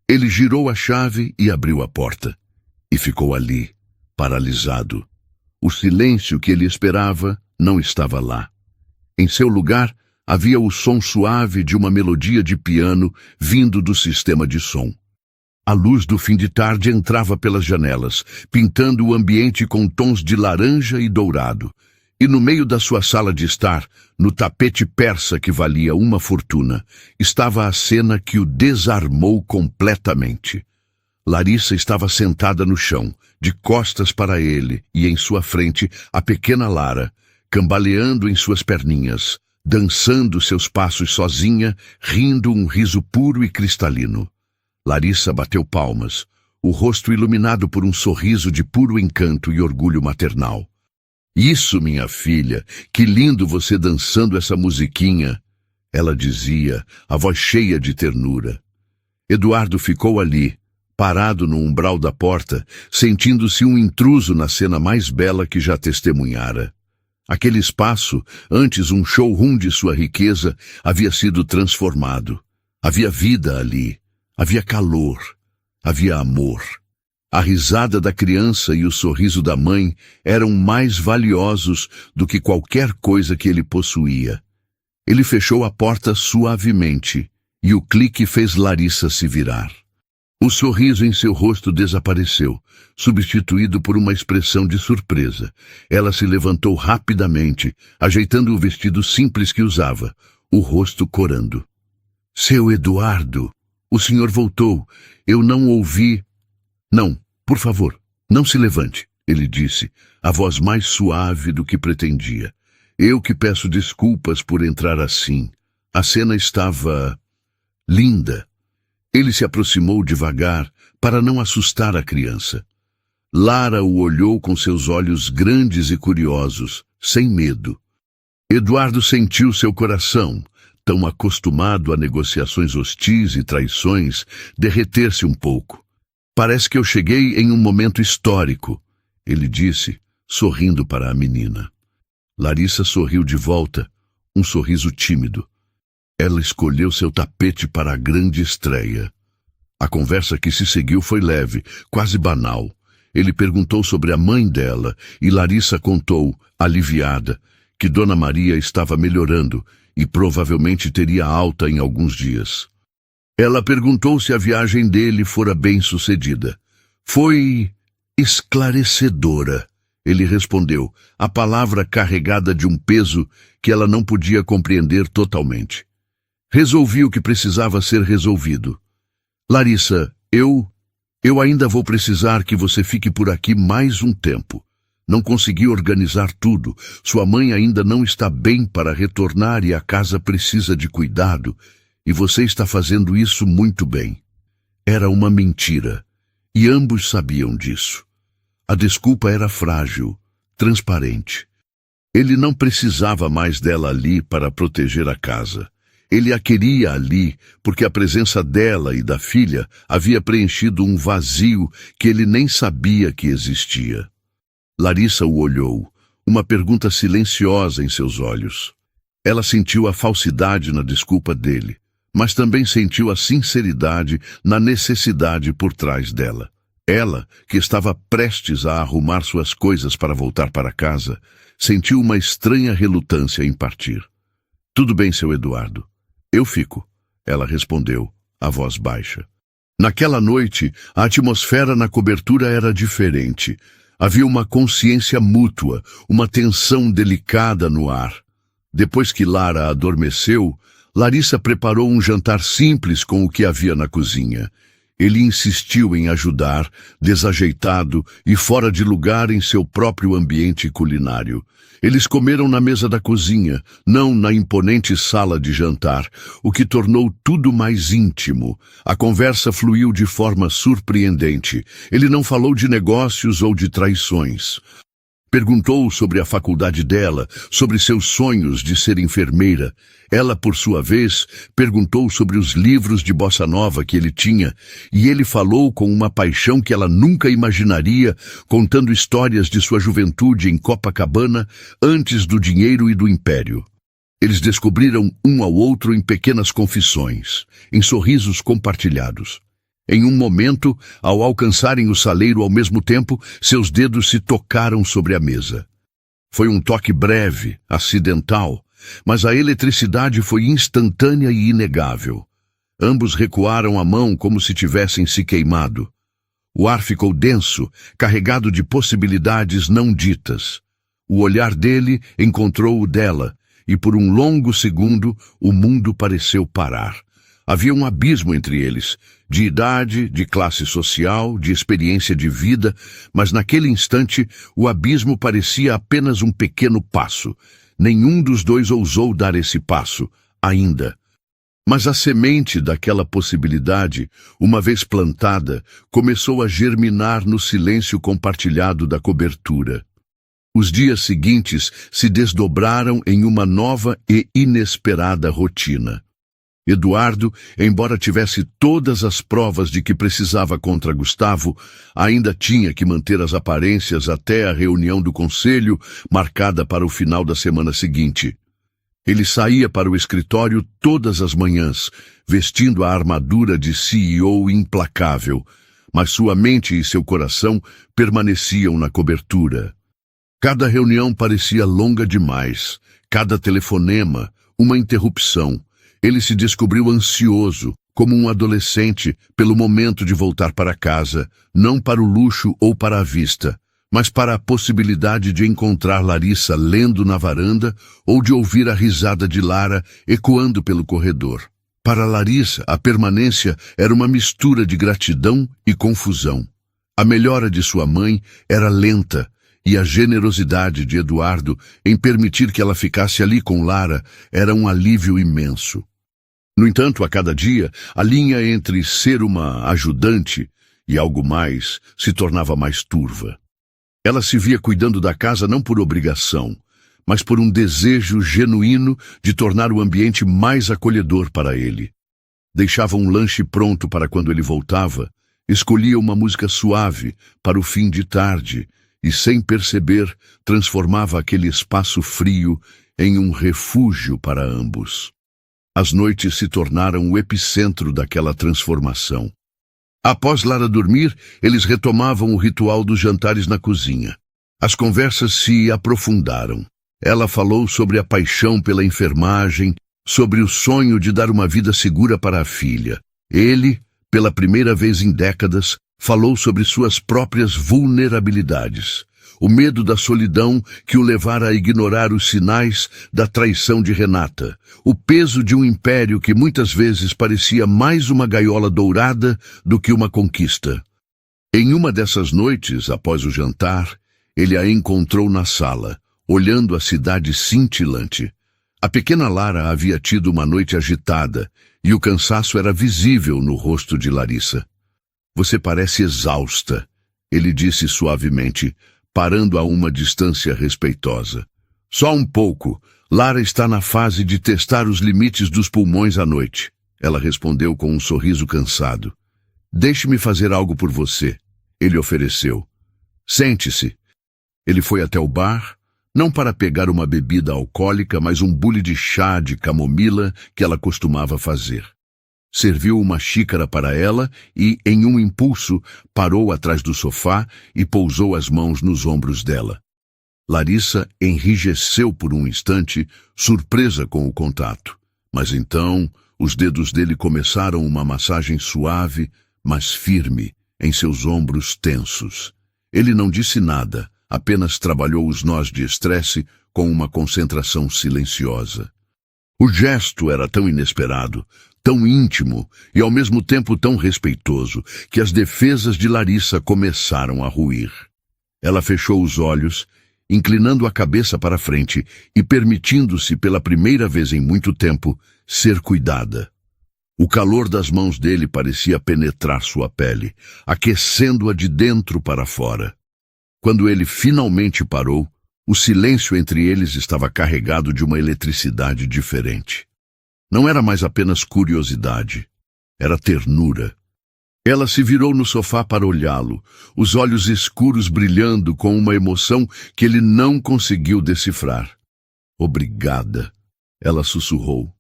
Ele girou a chave e abriu a porta. E ficou ali, paralisado. O silêncio que ele esperava não estava lá. Em seu lugar, havia o som suave de uma melodia de piano vindo do sistema de som. A luz do fim de tarde entrava pelas janelas, pintando o ambiente com tons de laranja e dourado. E no meio da sua sala de estar, no tapete persa que valia uma fortuna, estava a cena que o desarmou completamente. Larissa estava sentada no chão, de costas para ele, e em sua frente a pequena Lara, cambaleando em suas perninhas, dançando seus passos sozinha, rindo um riso puro e cristalino. Larissa bateu palmas, o rosto iluminado por um sorriso de puro encanto e orgulho maternal. Isso, minha filha, que lindo você dançando essa musiquinha, ela dizia, a voz cheia de ternura. Eduardo ficou ali, parado no umbral da porta, sentindo-se um intruso na cena mais bela que já testemunhara. Aquele espaço, antes um showroom de sua riqueza, havia sido transformado. Havia vida ali, havia calor, havia amor. A risada da criança e o sorriso da mãe eram mais valiosos do que qualquer coisa que ele possuía. Ele fechou a porta suavemente, e o clique fez Larissa se virar. O sorriso em seu rosto desapareceu, substituído por uma expressão de surpresa. Ela se levantou rapidamente, ajeitando o vestido simples que usava, o rosto corando. Seu Eduardo, o senhor voltou. Eu não ouvi... Não, por favor, não se levante, ele disse, a voz mais suave do que pretendia. Eu que peço desculpas por entrar assim. A cena estava... linda. Ele se aproximou devagar para não assustar a criança. Lara o olhou com seus olhos grandes e curiosos, sem medo. Eduardo sentiu seu coração, tão acostumado a negociações hostis e traições, derreter-se um pouco. Parece que eu cheguei em um momento histórico, ele disse, sorrindo para a menina. Larissa sorriu de volta, um sorriso tímido. Ela escolheu seu tapete para a grande estreia. A conversa que se seguiu foi leve, quase banal. Ele perguntou sobre a mãe dela e Larissa contou, aliviada, que Dona Maria estava melhorando e provavelmente teria alta em alguns dias. Ela perguntou se a viagem dele fora bem-sucedida. Foi esclarecedora, ele respondeu, a palavra carregada de um peso que ela não podia compreender totalmente. Resolvi o que precisava ser resolvido. Larissa, eu ainda vou precisar que você fique por aqui mais um tempo. Não consegui organizar tudo. Sua mãe ainda não está bem para retornar e a casa precisa de cuidado. E você está fazendo isso muito bem. Era uma mentira. E ambos sabiam disso. A desculpa era frágil, transparente. Ele não precisava mais dela ali para proteger a casa. Ele a queria ali porque a presença dela e da filha havia preenchido um vazio que ele nem sabia que existia. Larissa o olhou, uma pergunta silenciosa em seus olhos. Ela sentiu a falsidade na desculpa dele, mas também sentiu a sinceridade na necessidade por trás dela. Ela, que estava prestes a arrumar suas coisas para voltar para casa, sentiu uma estranha relutância em partir. Tudo bem, seu Eduardo. Eu fico, ela respondeu, a voz baixa. Naquela noite, a atmosfera na cobertura era diferente. Havia uma consciência mútua, uma tensão delicada no ar. Depois que Lara adormeceu, Larissa preparou um jantar simples com o que havia na cozinha. Ele insistiu em ajudar, desajeitado e fora de lugar em seu próprio ambiente culinário. Eles comeram na mesa da cozinha, não na imponente sala de jantar, o que tornou tudo mais íntimo. A conversa fluiu de forma surpreendente. Ele não falou de negócios ou de traições. Perguntou sobre a faculdade dela, sobre seus sonhos de ser enfermeira. Ela, por sua vez, perguntou sobre os livros de bossa nova que ele tinha, e ele falou com uma paixão que ela nunca imaginaria, contando histórias de sua juventude em Copacabana, antes do dinheiro e do império. Eles descobriram um ao outro em pequenas confissões, em sorrisos compartilhados. Em um momento, ao alcançarem o saleiro ao mesmo tempo, seus dedos se tocaram sobre a mesa. Foi um toque breve, acidental, mas a eletricidade foi instantânea e inegável. Ambos recuaram a mão como se tivessem se queimado. O ar ficou denso, carregado de possibilidades não ditas. O olhar dele encontrou o dela, e por um longo segundo o mundo pareceu parar. Havia um abismo entre eles, de idade, de classe social, de experiência de vida, mas naquele instante o abismo parecia apenas um pequeno passo. Nenhum dos dois ousou dar esse passo, ainda. Mas a semente daquela possibilidade, uma vez plantada, começou a germinar no silêncio compartilhado da cobertura. Os dias seguintes se desdobraram em uma nova e inesperada rotina. Eduardo, embora tivesse todas as provas de que precisava contra Gustavo, ainda tinha que manter as aparências até a reunião do conselho, marcada para o final da semana seguinte. Ele saía para o escritório todas as manhãs, vestindo a armadura de CEO implacável, mas sua mente e seu coração permaneciam na cobertura. Cada reunião parecia longa demais, cada telefonema, uma interrupção. Ele se descobriu ansioso, como um adolescente, pelo momento de voltar para casa, não para o luxo ou para a vista, mas para a possibilidade de encontrar Larissa lendo na varanda ou de ouvir a risada de Lara ecoando pelo corredor. Para Larissa, a permanência era uma mistura de gratidão e confusão. A melhora de sua mãe era lenta, e a generosidade de Eduardo em permitir que ela ficasse ali com Lara era um alívio imenso. No entanto, a cada dia, a linha entre ser uma ajudante e algo mais se tornava mais turva. Ela se via cuidando da casa não por obrigação, mas por um desejo genuíno de tornar o ambiente mais acolhedor para ele. Deixava um lanche pronto para quando ele voltava, escolhia uma música suave para o fim de tarde e, sem perceber, transformava aquele espaço frio em um refúgio para ambos. As noites se tornaram o epicentro daquela transformação. Após Lara dormir, eles retomavam o ritual dos jantares na cozinha. As conversas se aprofundaram. Ela falou sobre a paixão pela enfermagem, sobre o sonho de dar uma vida segura para a filha. Ele, pela primeira vez em décadas, falou sobre suas próprias vulnerabilidades. O medo da solidão que o levara a ignorar os sinais da traição de Renata. O peso de um império que muitas vezes parecia mais uma gaiola dourada do que uma conquista. Em uma dessas noites, após o jantar, ele a encontrou na sala, olhando a cidade cintilante. A pequena Lara havia tido uma noite agitada, e o cansaço era visível no rosto de Larissa. "Você parece exausta", ele disse suavemente, parando a uma distância respeitosa. "Só um pouco. Lara está na fase de testar os limites dos pulmões à noite", ela respondeu com um sorriso cansado. "Deixe-me fazer algo por você", ele ofereceu. "Sente-se." Ele foi até o bar, não para pegar uma bebida alcoólica, mas um bule de chá de camomila que ela costumava fazer. Serviu uma xícara para ela e, em um impulso, parou atrás do sofá e pousou as mãos nos ombros dela. Larissa enrijeceu por um instante, surpresa com o contato. Mas então, os dedos dele começaram uma massagem suave, mas firme, em seus ombros tensos. Ele não disse nada, apenas trabalhou os nós de estresse com uma concentração silenciosa. O gesto era tão inesperado, tão íntimo e ao mesmo tempo tão respeitoso, que as defesas de Larissa começaram a ruir. Ela fechou os olhos, inclinando a cabeça para frente e permitindo-se pela primeira vez em muito tempo ser cuidada. O calor das mãos dele parecia penetrar sua pele, aquecendo-a de dentro para fora. Quando ele finalmente parou, o silêncio entre eles estava carregado de uma eletricidade diferente. Não era mais apenas curiosidade, era ternura. Ela se virou no sofá para olhá-lo, os olhos escuros brilhando com uma emoção que ele não conseguiu decifrar. Obrigada, ela sussurrou.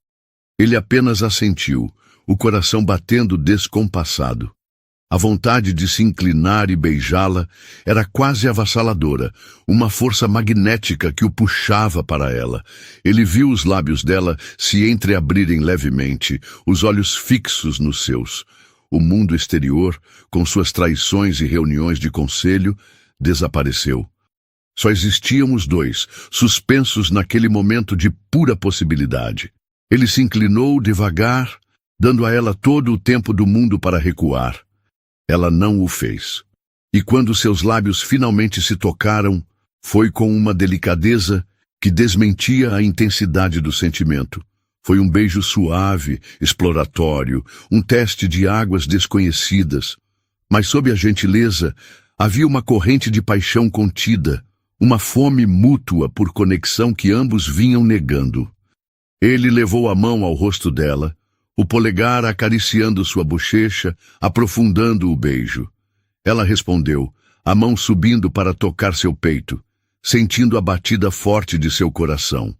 Ele apenas assentiu, o coração batendo descompassado. A vontade de se inclinar e beijá-la era quase avassaladora, uma força magnética que o puxava para ela. Ele viu os lábios dela se entreabrirem levemente, os olhos fixos nos seus. O mundo exterior, com suas traições e reuniões de conselho, desapareceu. Só existiam os dois, suspensos naquele momento de pura possibilidade. Ele se inclinou devagar, dando a ela todo o tempo do mundo para recuar. Ela não o fez. E quando seus lábios finalmente se tocaram, foi com uma delicadeza que desmentia a intensidade do sentimento. Foi um beijo suave, exploratório, um teste de águas desconhecidas. Mas sob a gentileza, havia uma corrente de paixão contida, uma fome mútua por conexão que ambos vinham negando. Ele levou a mão ao rosto dela, o polegar acariciando sua bochecha, aprofundando o beijo. Ela respondeu, a mão subindo para tocar seu peito, sentindo a batida forte de seu coração.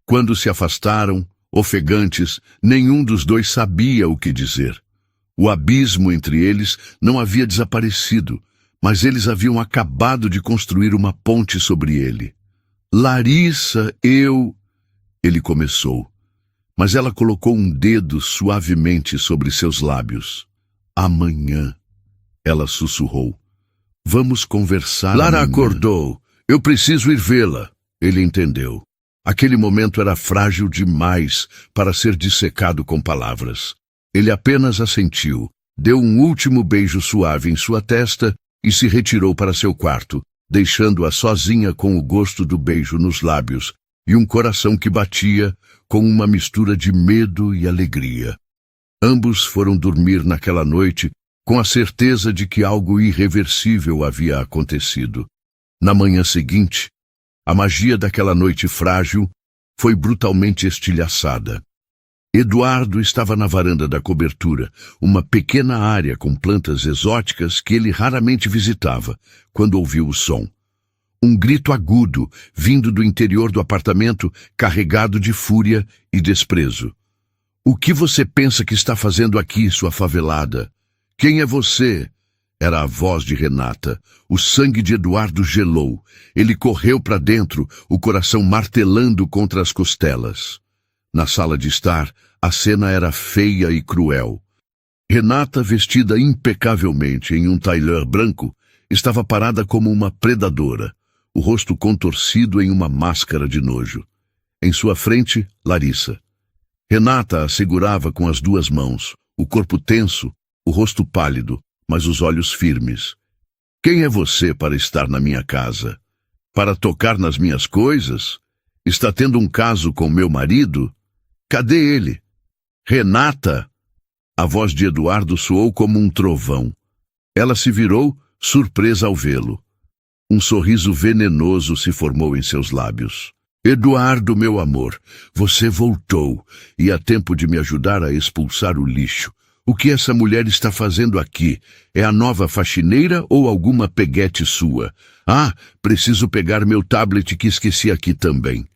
Quando se afastaram, ofegantes, nenhum dos dois sabia o que dizer. O abismo entre eles não havia desaparecido, mas eles haviam acabado de construir uma ponte sobre ele. Larissa, Ele começou, mas ela colocou um dedo suavemente sobre seus lábios. Amanhã, ela sussurrou. Vamos conversar. Lara amanhã. Acordou. Eu preciso ir vê-la. Ele entendeu. Aquele momento era frágil demais para ser dissecado com palavras. Ele apenas assentiu, deu um último beijo suave em sua testa e se retirou para seu quarto, deixando-a sozinha com o gosto do beijo nos lábios e um coração que batia com uma mistura de medo e alegria. Ambos foram dormir naquela noite com a certeza de que algo irreversível havia acontecido. Na manhã seguinte, a magia daquela noite frágil foi brutalmente estilhaçada. Eduardo estava na varanda da cobertura, uma pequena área com plantas exóticas que ele raramente visitava, quando ouviu o som. Um grito agudo, vindo do interior do apartamento, carregado de fúria e desprezo. O que você pensa que está fazendo aqui, sua favelada? Quem é você? Era a voz de Renata. O sangue de Eduardo gelou. Ele correu para dentro, o coração martelando contra as costelas. Na sala de estar, a cena era feia e cruel. Renata, vestida impecavelmente em um tailleur branco, estava parada como uma predadora, o rosto contorcido em uma máscara de nojo. Em sua frente, Larissa. Renata a segurava com as duas mãos, o corpo tenso, o rosto pálido, mas os olhos firmes. Quem é você para estar na minha casa? Para tocar nas minhas coisas? Está tendo um caso com meu marido? Cadê ele? Renata! A voz de Eduardo soou como um trovão. Ela se virou, surpresa ao vê-lo. Um sorriso venenoso se formou em seus lábios. Eduardo, meu amor, você voltou, e há tempo de me ajudar a expulsar o lixo. O que essa mulher está fazendo aqui? É a nova faxineira ou alguma peguete sua? Ah, preciso pegar meu tablet que esqueci aqui também.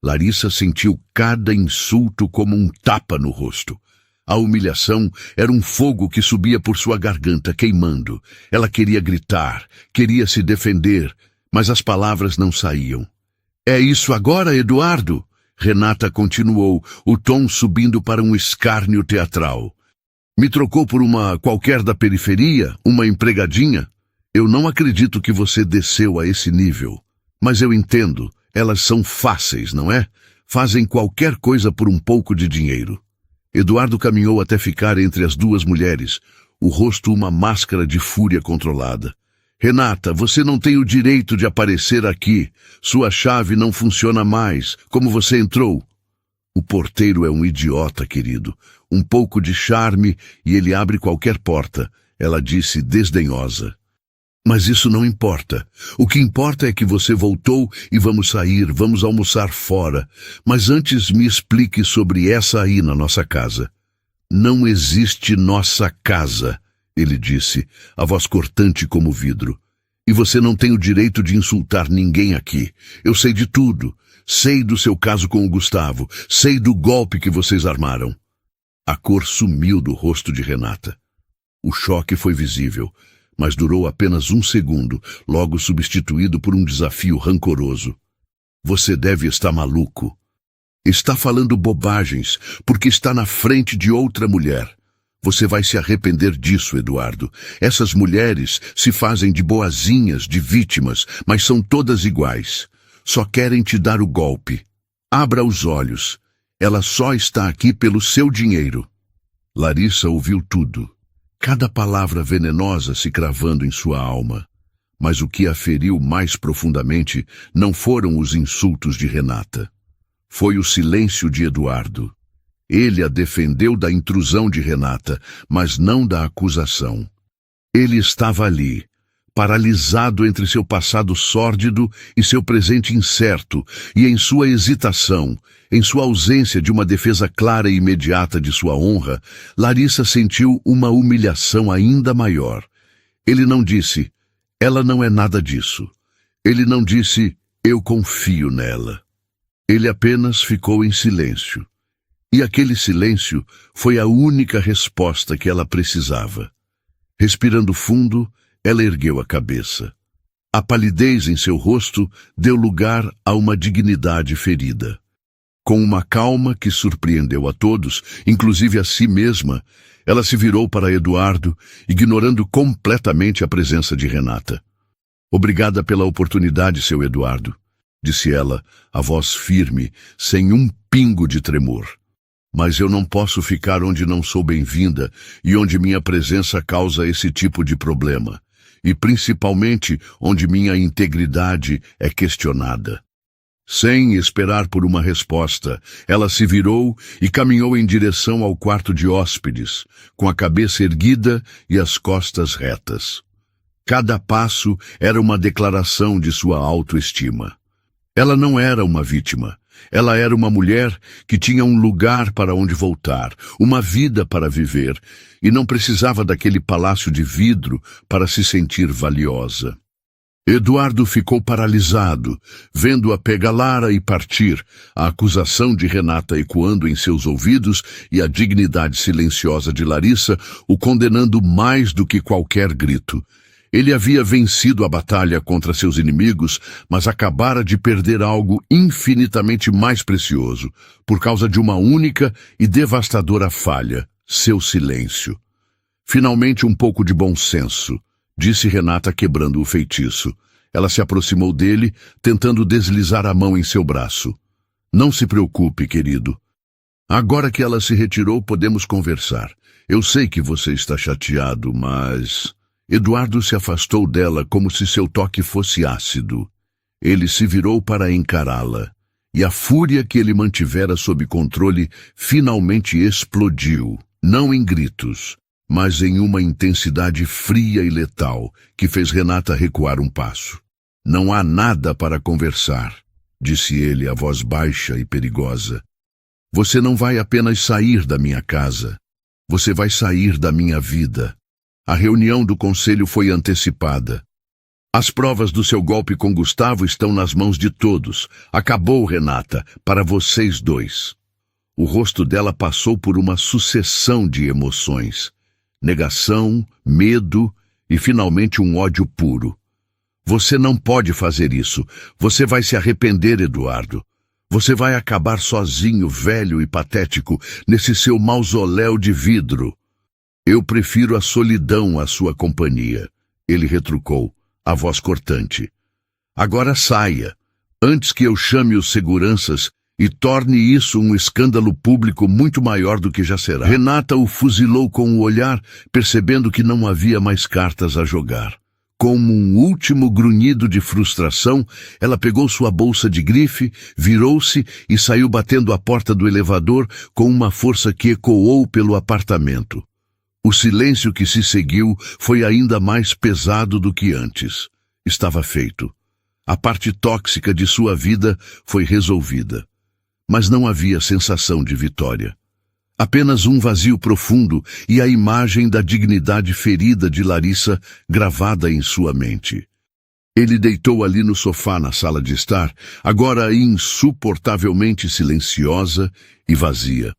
Larissa sentiu cada insulto como um tapa no rosto. A humilhação era um fogo que subia por sua garganta, queimando. Ela queria gritar, queria se defender, mas as palavras não saíam. É isso agora, Eduardo? Renata continuou, o tom subindo para um escárnio teatral. Me trocou por uma qualquer da periferia, uma empregadinha? Eu não acredito que você desceu a esse nível. Mas eu entendo, elas são fáceis, não é? Fazem qualquer coisa por um pouco de dinheiro. Eduardo caminhou até ficar entre as duas mulheres, o rosto uma máscara de fúria controlada. Renata, você não tem o direito de aparecer aqui. Sua chave não funciona mais. Como você entrou? O porteiro é um idiota, querido. Um pouco de charme e ele abre qualquer porta, ela disse desdenhosa. Mas isso não importa. O que importa é que você voltou e vamos sair, vamos almoçar fora. Mas antes me explique sobre essa aí na nossa casa. Não existe nossa casa, ele disse, a voz cortante como vidro. E você não tem o direito de insultar ninguém aqui. Eu sei de tudo. Sei do seu caso com o Gustavo. Sei do golpe que vocês armaram. A cor sumiu do rosto de Renata. O choque foi visível, mas durou apenas 1 segundo, logo substituído por um desafio rancoroso. Você deve estar maluco. Está falando bobagens, porque está na frente de outra mulher. Você vai se arrepender disso, Eduardo. Essas mulheres se fazem de boazinhas, de vítimas, mas são todas iguais. Só querem te dar o golpe. Abra os olhos. Ela só está aqui pelo seu dinheiro. Larissa ouviu tudo. Cada palavra venenosa se cravando em sua alma. Mas o que a feriu mais profundamente não foram os insultos de Renata. Foi o silêncio de Eduardo. Ele a defendeu da intrusão de Renata, mas não da acusação. Ele estava ali, paralisado entre seu passado sórdido e seu presente incerto, e em sua hesitação, em sua ausência de uma defesa clara e imediata de sua honra, Larissa sentiu uma humilhação ainda maior. Ele não disse, ela não é nada disso. Ele não disse, eu confio nela. Ele apenas ficou em silêncio. E aquele silêncio foi a única resposta que ela precisava. Respirando fundo, ela ergueu a cabeça. A palidez em seu rosto deu lugar a uma dignidade ferida. Com uma calma que surpreendeu a todos, inclusive a si mesma, ela se virou para Eduardo, ignorando completamente a presença de Renata. Obrigada pela oportunidade, seu Eduardo, disse ela, a voz firme, sem um pingo de tremor. Mas eu não posso ficar onde não sou bem-vinda e onde minha presença causa esse tipo de problema. E principalmente onde minha integridade é questionada. Sem esperar por uma resposta, ela se virou e caminhou em direção ao quarto de hóspedes, com a cabeça erguida e as costas retas. Cada passo era uma declaração de sua autoestima. Ela não era uma vítima. Ela era uma mulher que tinha um lugar para onde voltar, uma vida para viver, e não precisava daquele palácio de vidro para se sentir valiosa. Eduardo ficou paralisado, vendo-a pegar Lara e partir, a acusação de Renata ecoando em seus ouvidos e a dignidade silenciosa de Larissa o condenando mais do que qualquer grito. Ele havia vencido a batalha contra seus inimigos, mas acabara de perder algo infinitamente mais precioso, por causa de uma única e devastadora falha, seu silêncio. Finalmente um pouco de bom senso, disse Renata quebrando o feitiço. Ela se aproximou dele, tentando deslizar a mão em seu braço. Não se preocupe, querido. Agora que ela se retirou, podemos conversar. Eu sei que você está chateado, mas... Eduardo se afastou dela como se seu toque fosse ácido. Ele se virou para encará-la, e a fúria que ele mantivera sob controle finalmente explodiu, não em gritos, mas em uma intensidade fria e letal que fez Renata recuar um passo. Não há nada para conversar, disse ele, a voz baixa e perigosa. Você não vai apenas sair da minha casa, você vai sair da minha vida. A reunião do conselho foi antecipada. As provas do seu golpe com Gustavo estão nas mãos de todos. Acabou, Renata, para vocês dois. O rosto dela passou por uma sucessão de emoções. Negação, medo e finalmente um ódio puro. Você não pode fazer isso. Você vai se arrepender, Eduardo. Você vai acabar sozinho, velho e patético, nesse seu mausoléu de vidro. Eu prefiro a solidão à sua companhia, ele retrucou, a voz cortante. Agora saia, antes que eu chame os seguranças e torne isso um escândalo público muito maior do que já será. Renata o fuzilou com o olhar, percebendo que não havia mais cartas a jogar. Como um último grunhido de frustração, ela pegou sua bolsa de grife, virou-se e saiu batendo a porta do elevador com uma força que ecoou pelo apartamento. O silêncio que se seguiu foi ainda mais pesado do que antes. Estava feito. A parte tóxica de sua vida foi resolvida. Mas não havia sensação de vitória. Apenas um vazio profundo e a imagem da dignidade ferida de Larissa gravada em sua mente. Ele deitou ali no sofá na sala de estar, agora insuportavelmente silenciosa e vazia.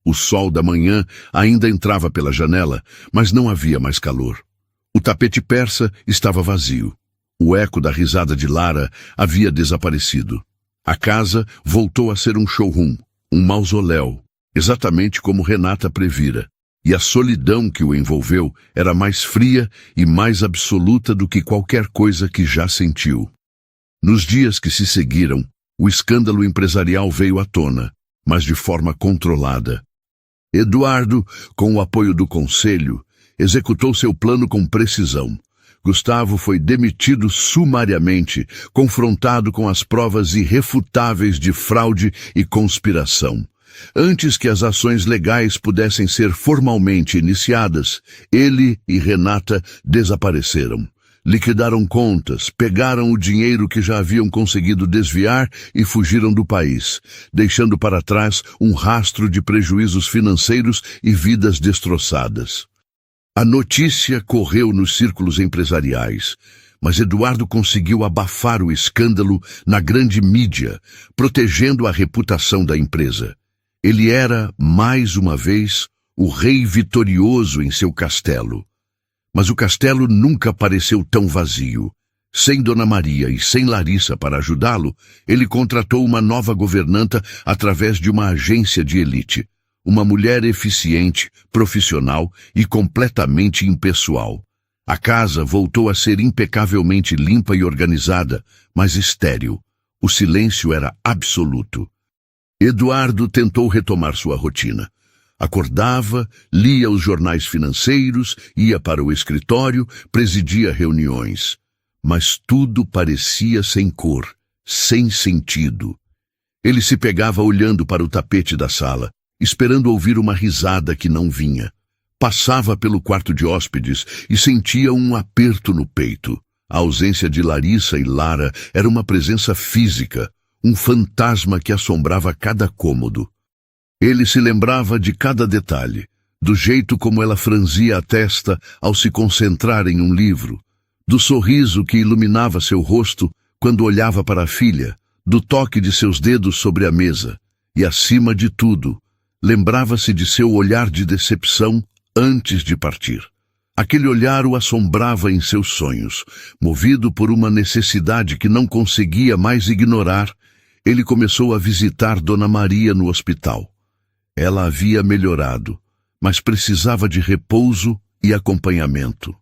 O sol da manhã ainda entrava pela janela, mas não havia mais calor. O tapete persa estava vazio. O eco da risada de Lara havia desaparecido. A casa voltou a ser um showroom, um mausoléu, exatamente como Renata previra. E a solidão que o envolveu era mais fria e mais absoluta do que qualquer coisa que já sentiu. Nos dias que se seguiram, o escândalo empresarial veio à tona, mas de forma controlada. Eduardo, com o apoio do conselho, executou seu plano com precisão. Gustavo foi demitido sumariamente, confrontado com as provas irrefutáveis de fraude e conspiração. Antes que as ações legais pudessem ser formalmente iniciadas, ele e Renata desapareceram. Liquidaram contas, pegaram o dinheiro que já haviam conseguido desviar e fugiram do país, deixando para trás um rastro de prejuízos financeiros e vidas destroçadas. A notícia correu nos círculos empresariais, mas Eduardo conseguiu abafar o escândalo na grande mídia, protegendo a reputação da empresa. Ele era, mais uma vez, o rei vitorioso em seu castelo. Mas o castelo nunca pareceu tão vazio. Sem Dona Maria e sem Larissa para ajudá-lo, ele contratou uma nova governanta através de uma agência de elite. Uma mulher eficiente, profissional e completamente impessoal. A casa voltou a ser impecavelmente limpa e organizada, mas estéril. O silêncio era absoluto. Eduardo tentou retomar sua rotina. Acordava, lia os jornais financeiros, ia para o escritório, presidia reuniões. Mas tudo parecia sem cor, sem sentido. Ele se pegava olhando para o tapete da sala, esperando ouvir uma risada que não vinha. Passava pelo quarto de hóspedes e sentia um aperto no peito. A ausência de Larissa e Lara era uma presença física, um fantasma que assombrava cada cômodo. Ele se lembrava de cada detalhe, do jeito como ela franzia a testa ao se concentrar em um livro, do sorriso que iluminava seu rosto quando olhava para a filha, do toque de seus dedos sobre a mesa, e, acima de tudo, lembrava-se de seu olhar de decepção antes de partir. Aquele olhar o assombrava em seus sonhos. Movido por uma necessidade que não conseguia mais ignorar, ele começou a visitar Dona Maria no hospital. Ela havia melhorado, mas precisava de repouso e acompanhamento.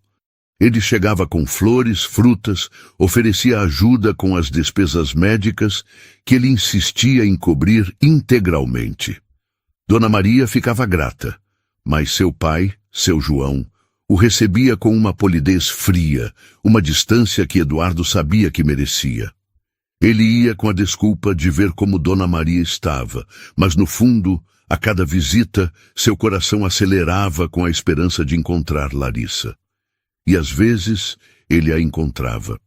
Ele chegava com flores, frutas, oferecia ajuda com as despesas médicas que ele insistia em cobrir integralmente. Dona Maria ficava grata, mas seu pai, seu João, o recebia com uma polidez fria, uma distância que Eduardo sabia que merecia. Ele ia com a desculpa de ver como Dona Maria estava, mas no fundo, a cada visita, seu coração acelerava com a esperança de encontrar Larissa. E às vezes, ele a encontrava.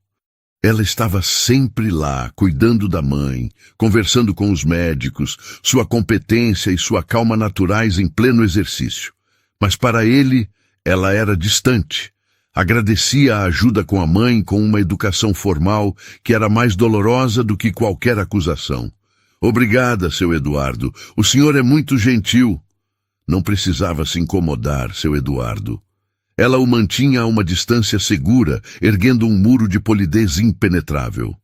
Ela estava sempre lá, cuidando da mãe, conversando com os médicos, sua competência e sua calma naturais em pleno exercício. Mas para ele, ela era distante. Agradecia a ajuda com a mãe com uma educação formal que era mais dolorosa do que qualquer acusação. Obrigada, seu Eduardo. O senhor é muito gentil. Não precisava se incomodar, seu Eduardo. Ela o mantinha a uma distância segura, erguendo um muro de polidez impenetrável.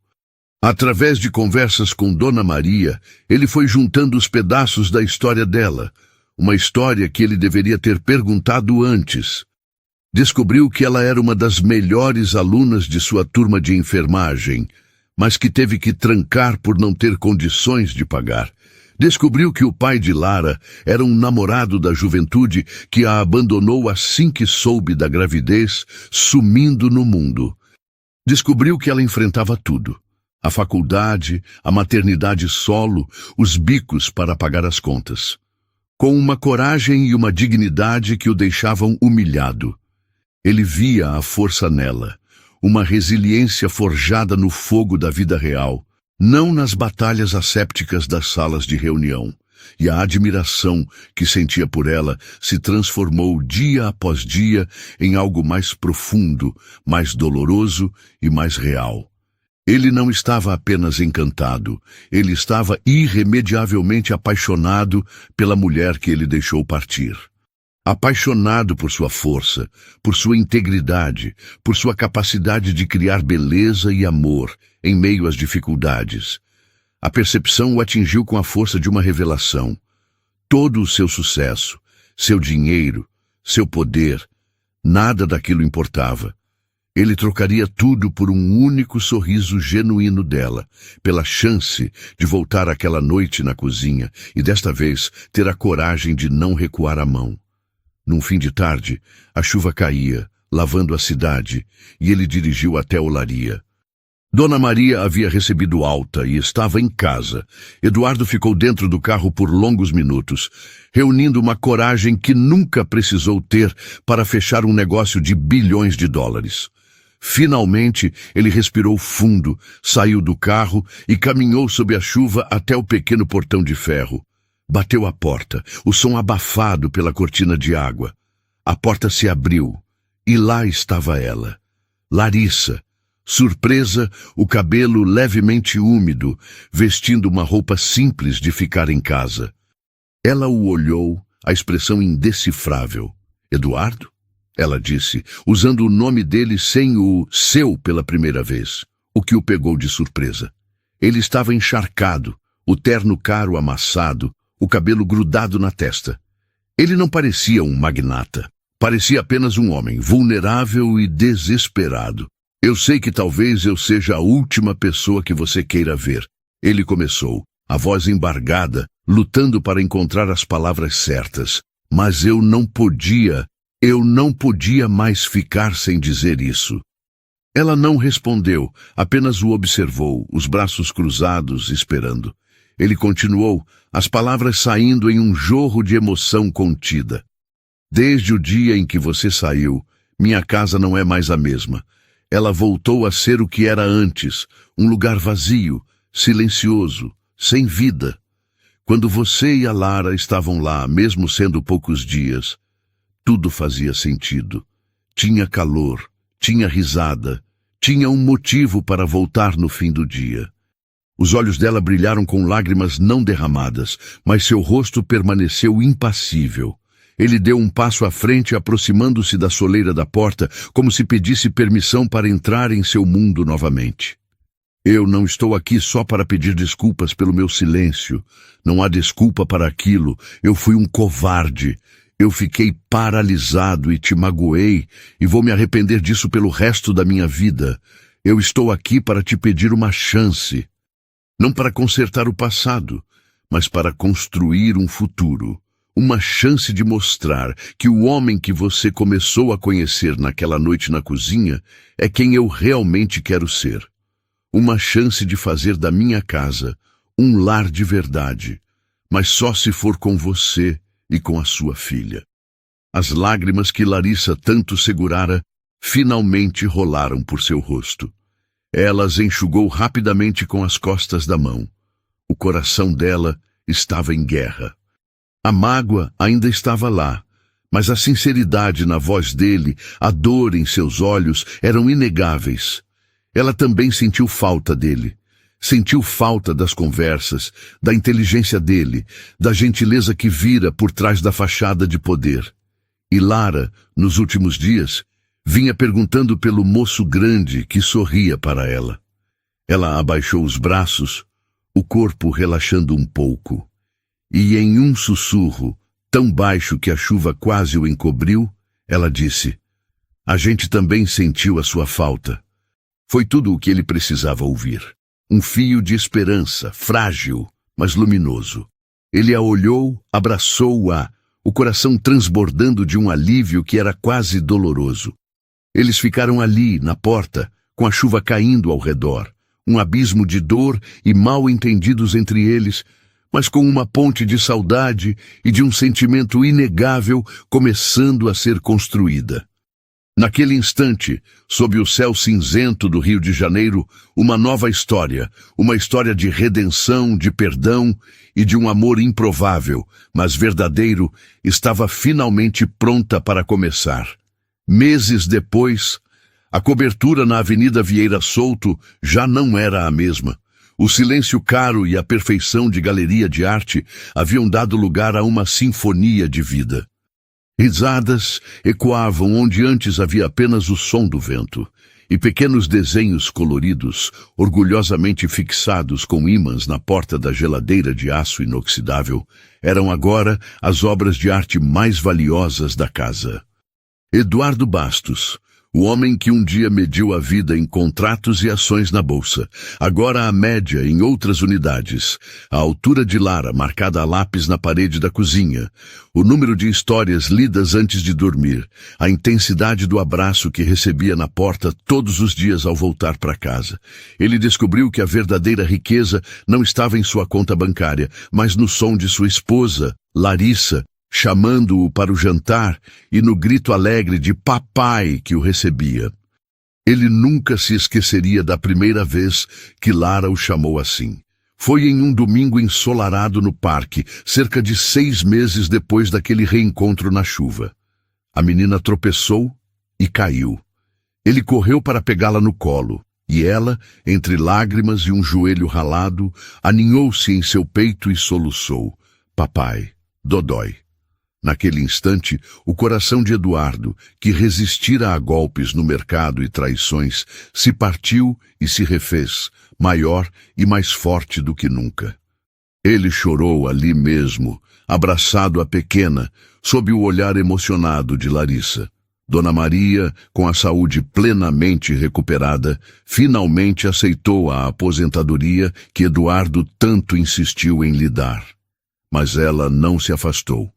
Através de conversas com Dona Maria, ele foi juntando os pedaços da história dela, uma história que ele deveria ter perguntado antes. Descobriu que ela era uma das melhores alunas de sua turma de enfermagem, mas que teve que trancar por não ter condições de pagar. Descobriu que o pai de Lara era um namorado da juventude que a abandonou assim que soube da gravidez, sumindo no mundo. Descobriu que ela enfrentava tudo: a faculdade, a maternidade solo, os bicos para pagar as contas. com uma coragem e uma dignidade que o deixavam humilhado. Ele via a força nela, uma resiliência forjada no fogo da vida real, não nas batalhas assépticas das salas de reunião, e a admiração que sentia por ela se transformou dia após dia em algo mais profundo, mais doloroso e mais real. Ele não estava apenas encantado, ele estava irremediavelmente apaixonado pela mulher que ele deixou partir. Apaixonado por sua força, por sua integridade, por sua capacidade de criar beleza e amor em meio às dificuldades. A percepção o atingiu com a força de uma revelação. Todo o seu sucesso, seu dinheiro, seu poder, nada daquilo importava. Ele trocaria tudo por um único sorriso genuíno dela, pela chance de voltar àquela noite na cozinha e desta vez ter a coragem de não recuar a mão. Num fim de tarde, a chuva caía, lavando a cidade, e ele dirigiu até Olaria. Dona Maria havia recebido alta e estava em casa. Eduardo ficou dentro do carro por longos minutos, reunindo uma coragem que nunca precisou ter para fechar um negócio de bilhões de dólares. Finalmente, ele respirou fundo, saiu do carro e caminhou sob a chuva até o pequeno portão de ferro. Bateu a porta, o som abafado pela cortina de água. A porta se abriu, e lá estava ela, Larissa, surpresa, o cabelo levemente úmido, vestindo uma roupa simples de ficar em casa. Ela o olhou, a expressão indecifrável. Eduardo? Ela disse, usando o nome dele sem o seu pela primeira vez, o que o pegou de surpresa. Ele estava encharcado, o terno caro amassado, o cabelo grudado na testa. Ele não parecia um magnata. Parecia apenas um homem, vulnerável e desesperado. Eu sei que talvez eu seja a última pessoa que você queira ver. Ele começou, a voz embargada, lutando para encontrar as palavras certas. Mas eu não podia mais ficar sem dizer isso. Ela não respondeu, apenas o observou, os braços cruzados, esperando. Ele continuou, as palavras saindo em um jorro de emoção contida. Desde o dia em que você saiu, minha casa não é mais a mesma. Ela voltou a ser o que era antes, um lugar vazio, silencioso, sem vida. Quando você e a Lara estavam lá, mesmo sendo poucos dias, tudo fazia sentido. Tinha calor, tinha risada, tinha um motivo para voltar no fim do dia. Os olhos dela brilharam com lágrimas não derramadas, mas seu rosto permaneceu impassível. Ele deu um passo à frente, aproximando-se da soleira da porta, como se pedisse permissão para entrar em seu mundo novamente. Eu não estou aqui só para pedir desculpas pelo meu silêncio. Não há desculpa para aquilo. Eu fui um covarde. Eu fiquei paralisado e te magoei, e vou me arrepender disso pelo resto da minha vida. Eu estou aqui para te pedir uma chance. Não para consertar o passado, mas para construir um futuro. Uma chance de mostrar que o homem que você começou a conhecer naquela noite na cozinha é quem eu realmente quero ser. Uma chance de fazer da minha casa um lar de verdade, mas só se for com você e com a sua filha. As lágrimas que Larissa tanto segurara finalmente rolaram por seu rosto. Ela as enxugou rapidamente com as costas da mão. O coração dela estava em guerra. A mágoa ainda estava lá, mas a sinceridade na voz dele, a dor em seus olhos eram inegáveis. Ela também sentiu falta dele. Sentiu falta das conversas, da inteligência dele, da gentileza que vira por trás da fachada de poder. E Lara, nos últimos dias, vinha perguntando pelo moço grande que sorria para ela. Ela abaixou os braços, o corpo relaxando um pouco. E em um sussurro, tão baixo que a chuva quase o encobriu, ela disse, a gente também sentiu a sua falta. Foi tudo o que ele precisava ouvir. Um fio de esperança, frágil, mas luminoso. Ele a olhou, abraçou-a, o coração transbordando de um alívio que era quase doloroso. Eles ficaram ali, na porta, com a chuva caindo ao redor, um abismo de dor e mal-entendidos entre eles, mas com uma ponte de saudade e de um sentimento inegável começando a ser construída. Naquele instante, sob o céu cinzento do Rio de Janeiro, uma nova história, uma história de redenção, de perdão e de um amor improvável, mas verdadeiro, estava finalmente pronta para começar. Meses depois, a cobertura na Avenida Vieira Souto já não era a mesma. O silêncio caro e a perfeição de galeria de arte haviam dado lugar a uma sinfonia de vida. Risadas ecoavam onde antes havia apenas o som do vento, e pequenos desenhos coloridos, orgulhosamente fixados com ímãs na porta da geladeira de aço inoxidável, eram agora as obras de arte mais valiosas da casa. Eduardo Bastos, o homem que um dia mediu a vida em contratos e ações na bolsa, agora a média em outras unidades, a altura de Lara marcada a lápis na parede da cozinha, o número de histórias lidas antes de dormir, a intensidade do abraço que recebia na porta todos os dias ao voltar para casa. Ele descobriu que a verdadeira riqueza não estava em sua conta bancária, mas no som de sua esposa, Larissa, chamando-o para o jantar e no grito alegre de papai que o recebia. Ele nunca se esqueceria da primeira vez que Lara o chamou assim. Foi em um domingo ensolarado no parque, cerca de 6 meses depois daquele reencontro na chuva. A menina tropeçou e caiu. Ele correu para pegá-la no colo, e ela, entre lágrimas e um joelho ralado, aninhou-se em seu peito e soluçou. Papai, dodói. Naquele instante, o coração de Eduardo, que resistira a golpes no mercado e traições, se partiu e se refez, maior e mais forte do que nunca. Ele chorou ali mesmo, abraçado à pequena, sob o olhar emocionado de Larissa. Dona Maria, com a saúde plenamente recuperada, finalmente aceitou a aposentadoria que Eduardo tanto insistiu em lhe dar. Mas ela não se afastou.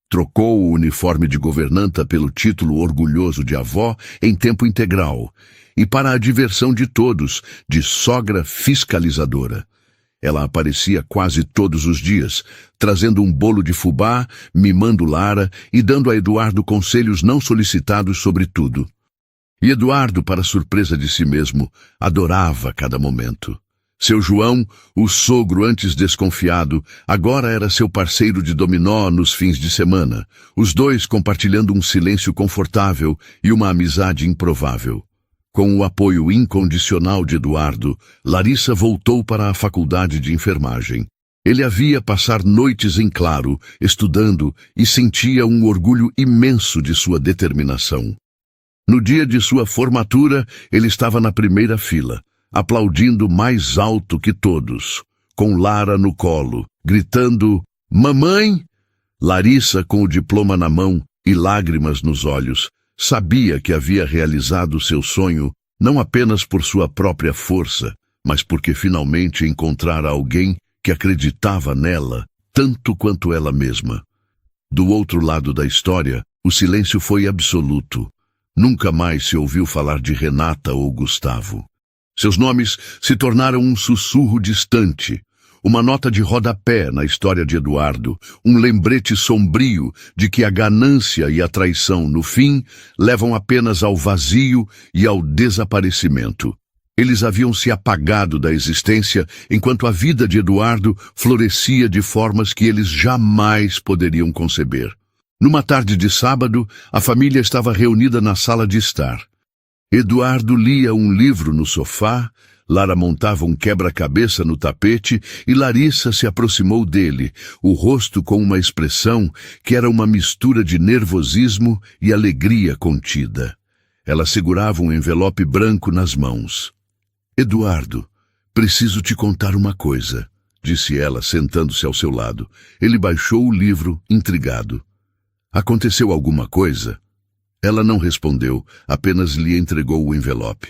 Trocou o uniforme de governanta pelo título orgulhoso de avó em tempo integral e, para a diversão de todos, de sogra fiscalizadora. Ela aparecia quase todos os dias, trazendo um bolo de fubá, mimando Lara e dando a Eduardo conselhos não solicitados sobre tudo. E Eduardo, para surpresa de si mesmo, adorava cada momento. Seu João, o sogro antes desconfiado, agora era seu parceiro de dominó nos fins de semana, os dois compartilhando um silêncio confortável e uma amizade improvável. Com o apoio incondicional de Eduardo, Larissa voltou para a faculdade de enfermagem. Ele a via passar noites em claro, estudando, e sentia um orgulho imenso de sua determinação. No dia de sua formatura, ele estava na primeira fila, aplaudindo mais alto que todos, com Lara no colo, gritando, "Mamãe!" Larissa, com o diploma na mão e lágrimas nos olhos, sabia que havia realizado seu sonho não apenas por sua própria força, mas porque finalmente encontrara alguém que acreditava nela tanto quanto ela mesma. Do outro lado da história, o silêncio foi absoluto. Nunca mais se ouviu falar de Renata ou Gustavo. Seus nomes se tornaram um sussurro distante, uma nota de rodapé na história de Eduardo, um lembrete sombrio de que a ganância e a traição, no fim, levam apenas ao vazio e ao desaparecimento. Eles haviam se apagado da existência enquanto a vida de Eduardo florescia de formas que eles jamais poderiam conceber. Numa tarde de sábado, a família estava reunida na sala de estar. Eduardo lia um livro no sofá, Lara montava um quebra-cabeça no tapete e Larissa se aproximou dele, o rosto com uma expressão que era uma mistura de nervosismo e alegria contida. Ela segurava um envelope branco nas mãos. "Eduardo, preciso te contar uma coisa", disse ela, sentando-se ao seu lado. Ele baixou o livro, intrigado. "Aconteceu alguma coisa?" Ela não respondeu, apenas lhe entregou o envelope.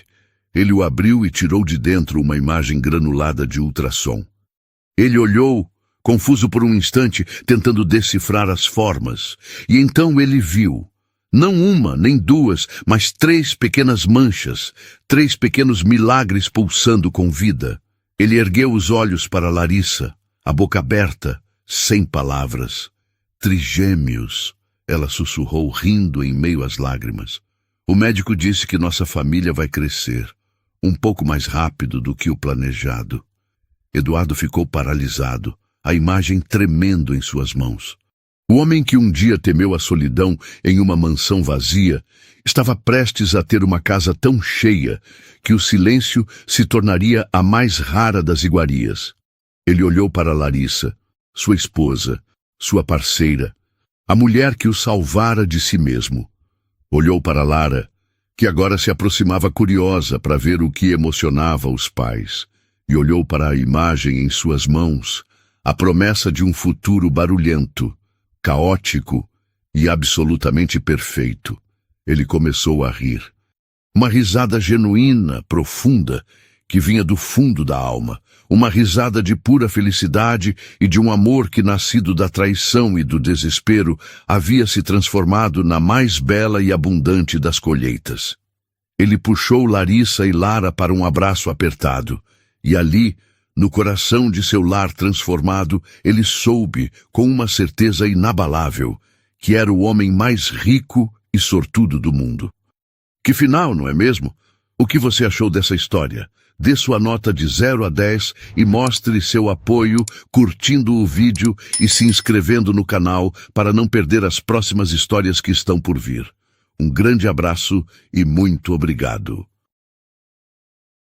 Ele o abriu e tirou de dentro uma imagem granulada de ultrassom. Ele olhou, confuso por um instante, tentando decifrar as formas, e então ele viu, não uma, nem duas, mas 3 pequenas manchas, 3 pequenos milagres pulsando com vida. Ele ergueu os olhos para Larissa. a boca aberta, sem palavras. Trigêmeos, ela sussurrou, rindo em meio às lágrimas. O médico disse que nossa família vai crescer, um pouco mais rápido do que o planejado. Eduardo ficou paralisado, a imagem tremendo em suas mãos. O homem que um dia temeu a solidão em uma mansão vazia estava prestes a ter uma casa tão cheia que o silêncio se tornaria a mais rara das iguarias. Ele olhou para Larissa, sua esposa, sua parceira, a mulher que o salvara de si mesmo. Olhou para Lara, que agora se aproximava curiosa para ver o que emocionava os pais, e olhou para a imagem em suas mãos, a promessa de um futuro barulhento, caótico e absolutamente perfeito. Ele começou a rir. Uma risada genuína, profunda, que vinha do fundo da alma. Uma risada de pura felicidade e de um amor que, nascido da traição e do desespero, havia se transformado na mais bela e abundante das colheitas. Ele puxou Larissa e Lara para um abraço apertado, e ali, no coração de seu lar transformado, ele soube, com uma certeza inabalável, que era o homem mais rico e sortudo do mundo. Que final, não é mesmo? O que você achou dessa história? Dê sua nota de 0 a 10 e mostre seu apoio curtindo o vídeo e se inscrevendo no canal para não perder as próximas histórias que estão por vir. Um grande abraço e muito obrigado.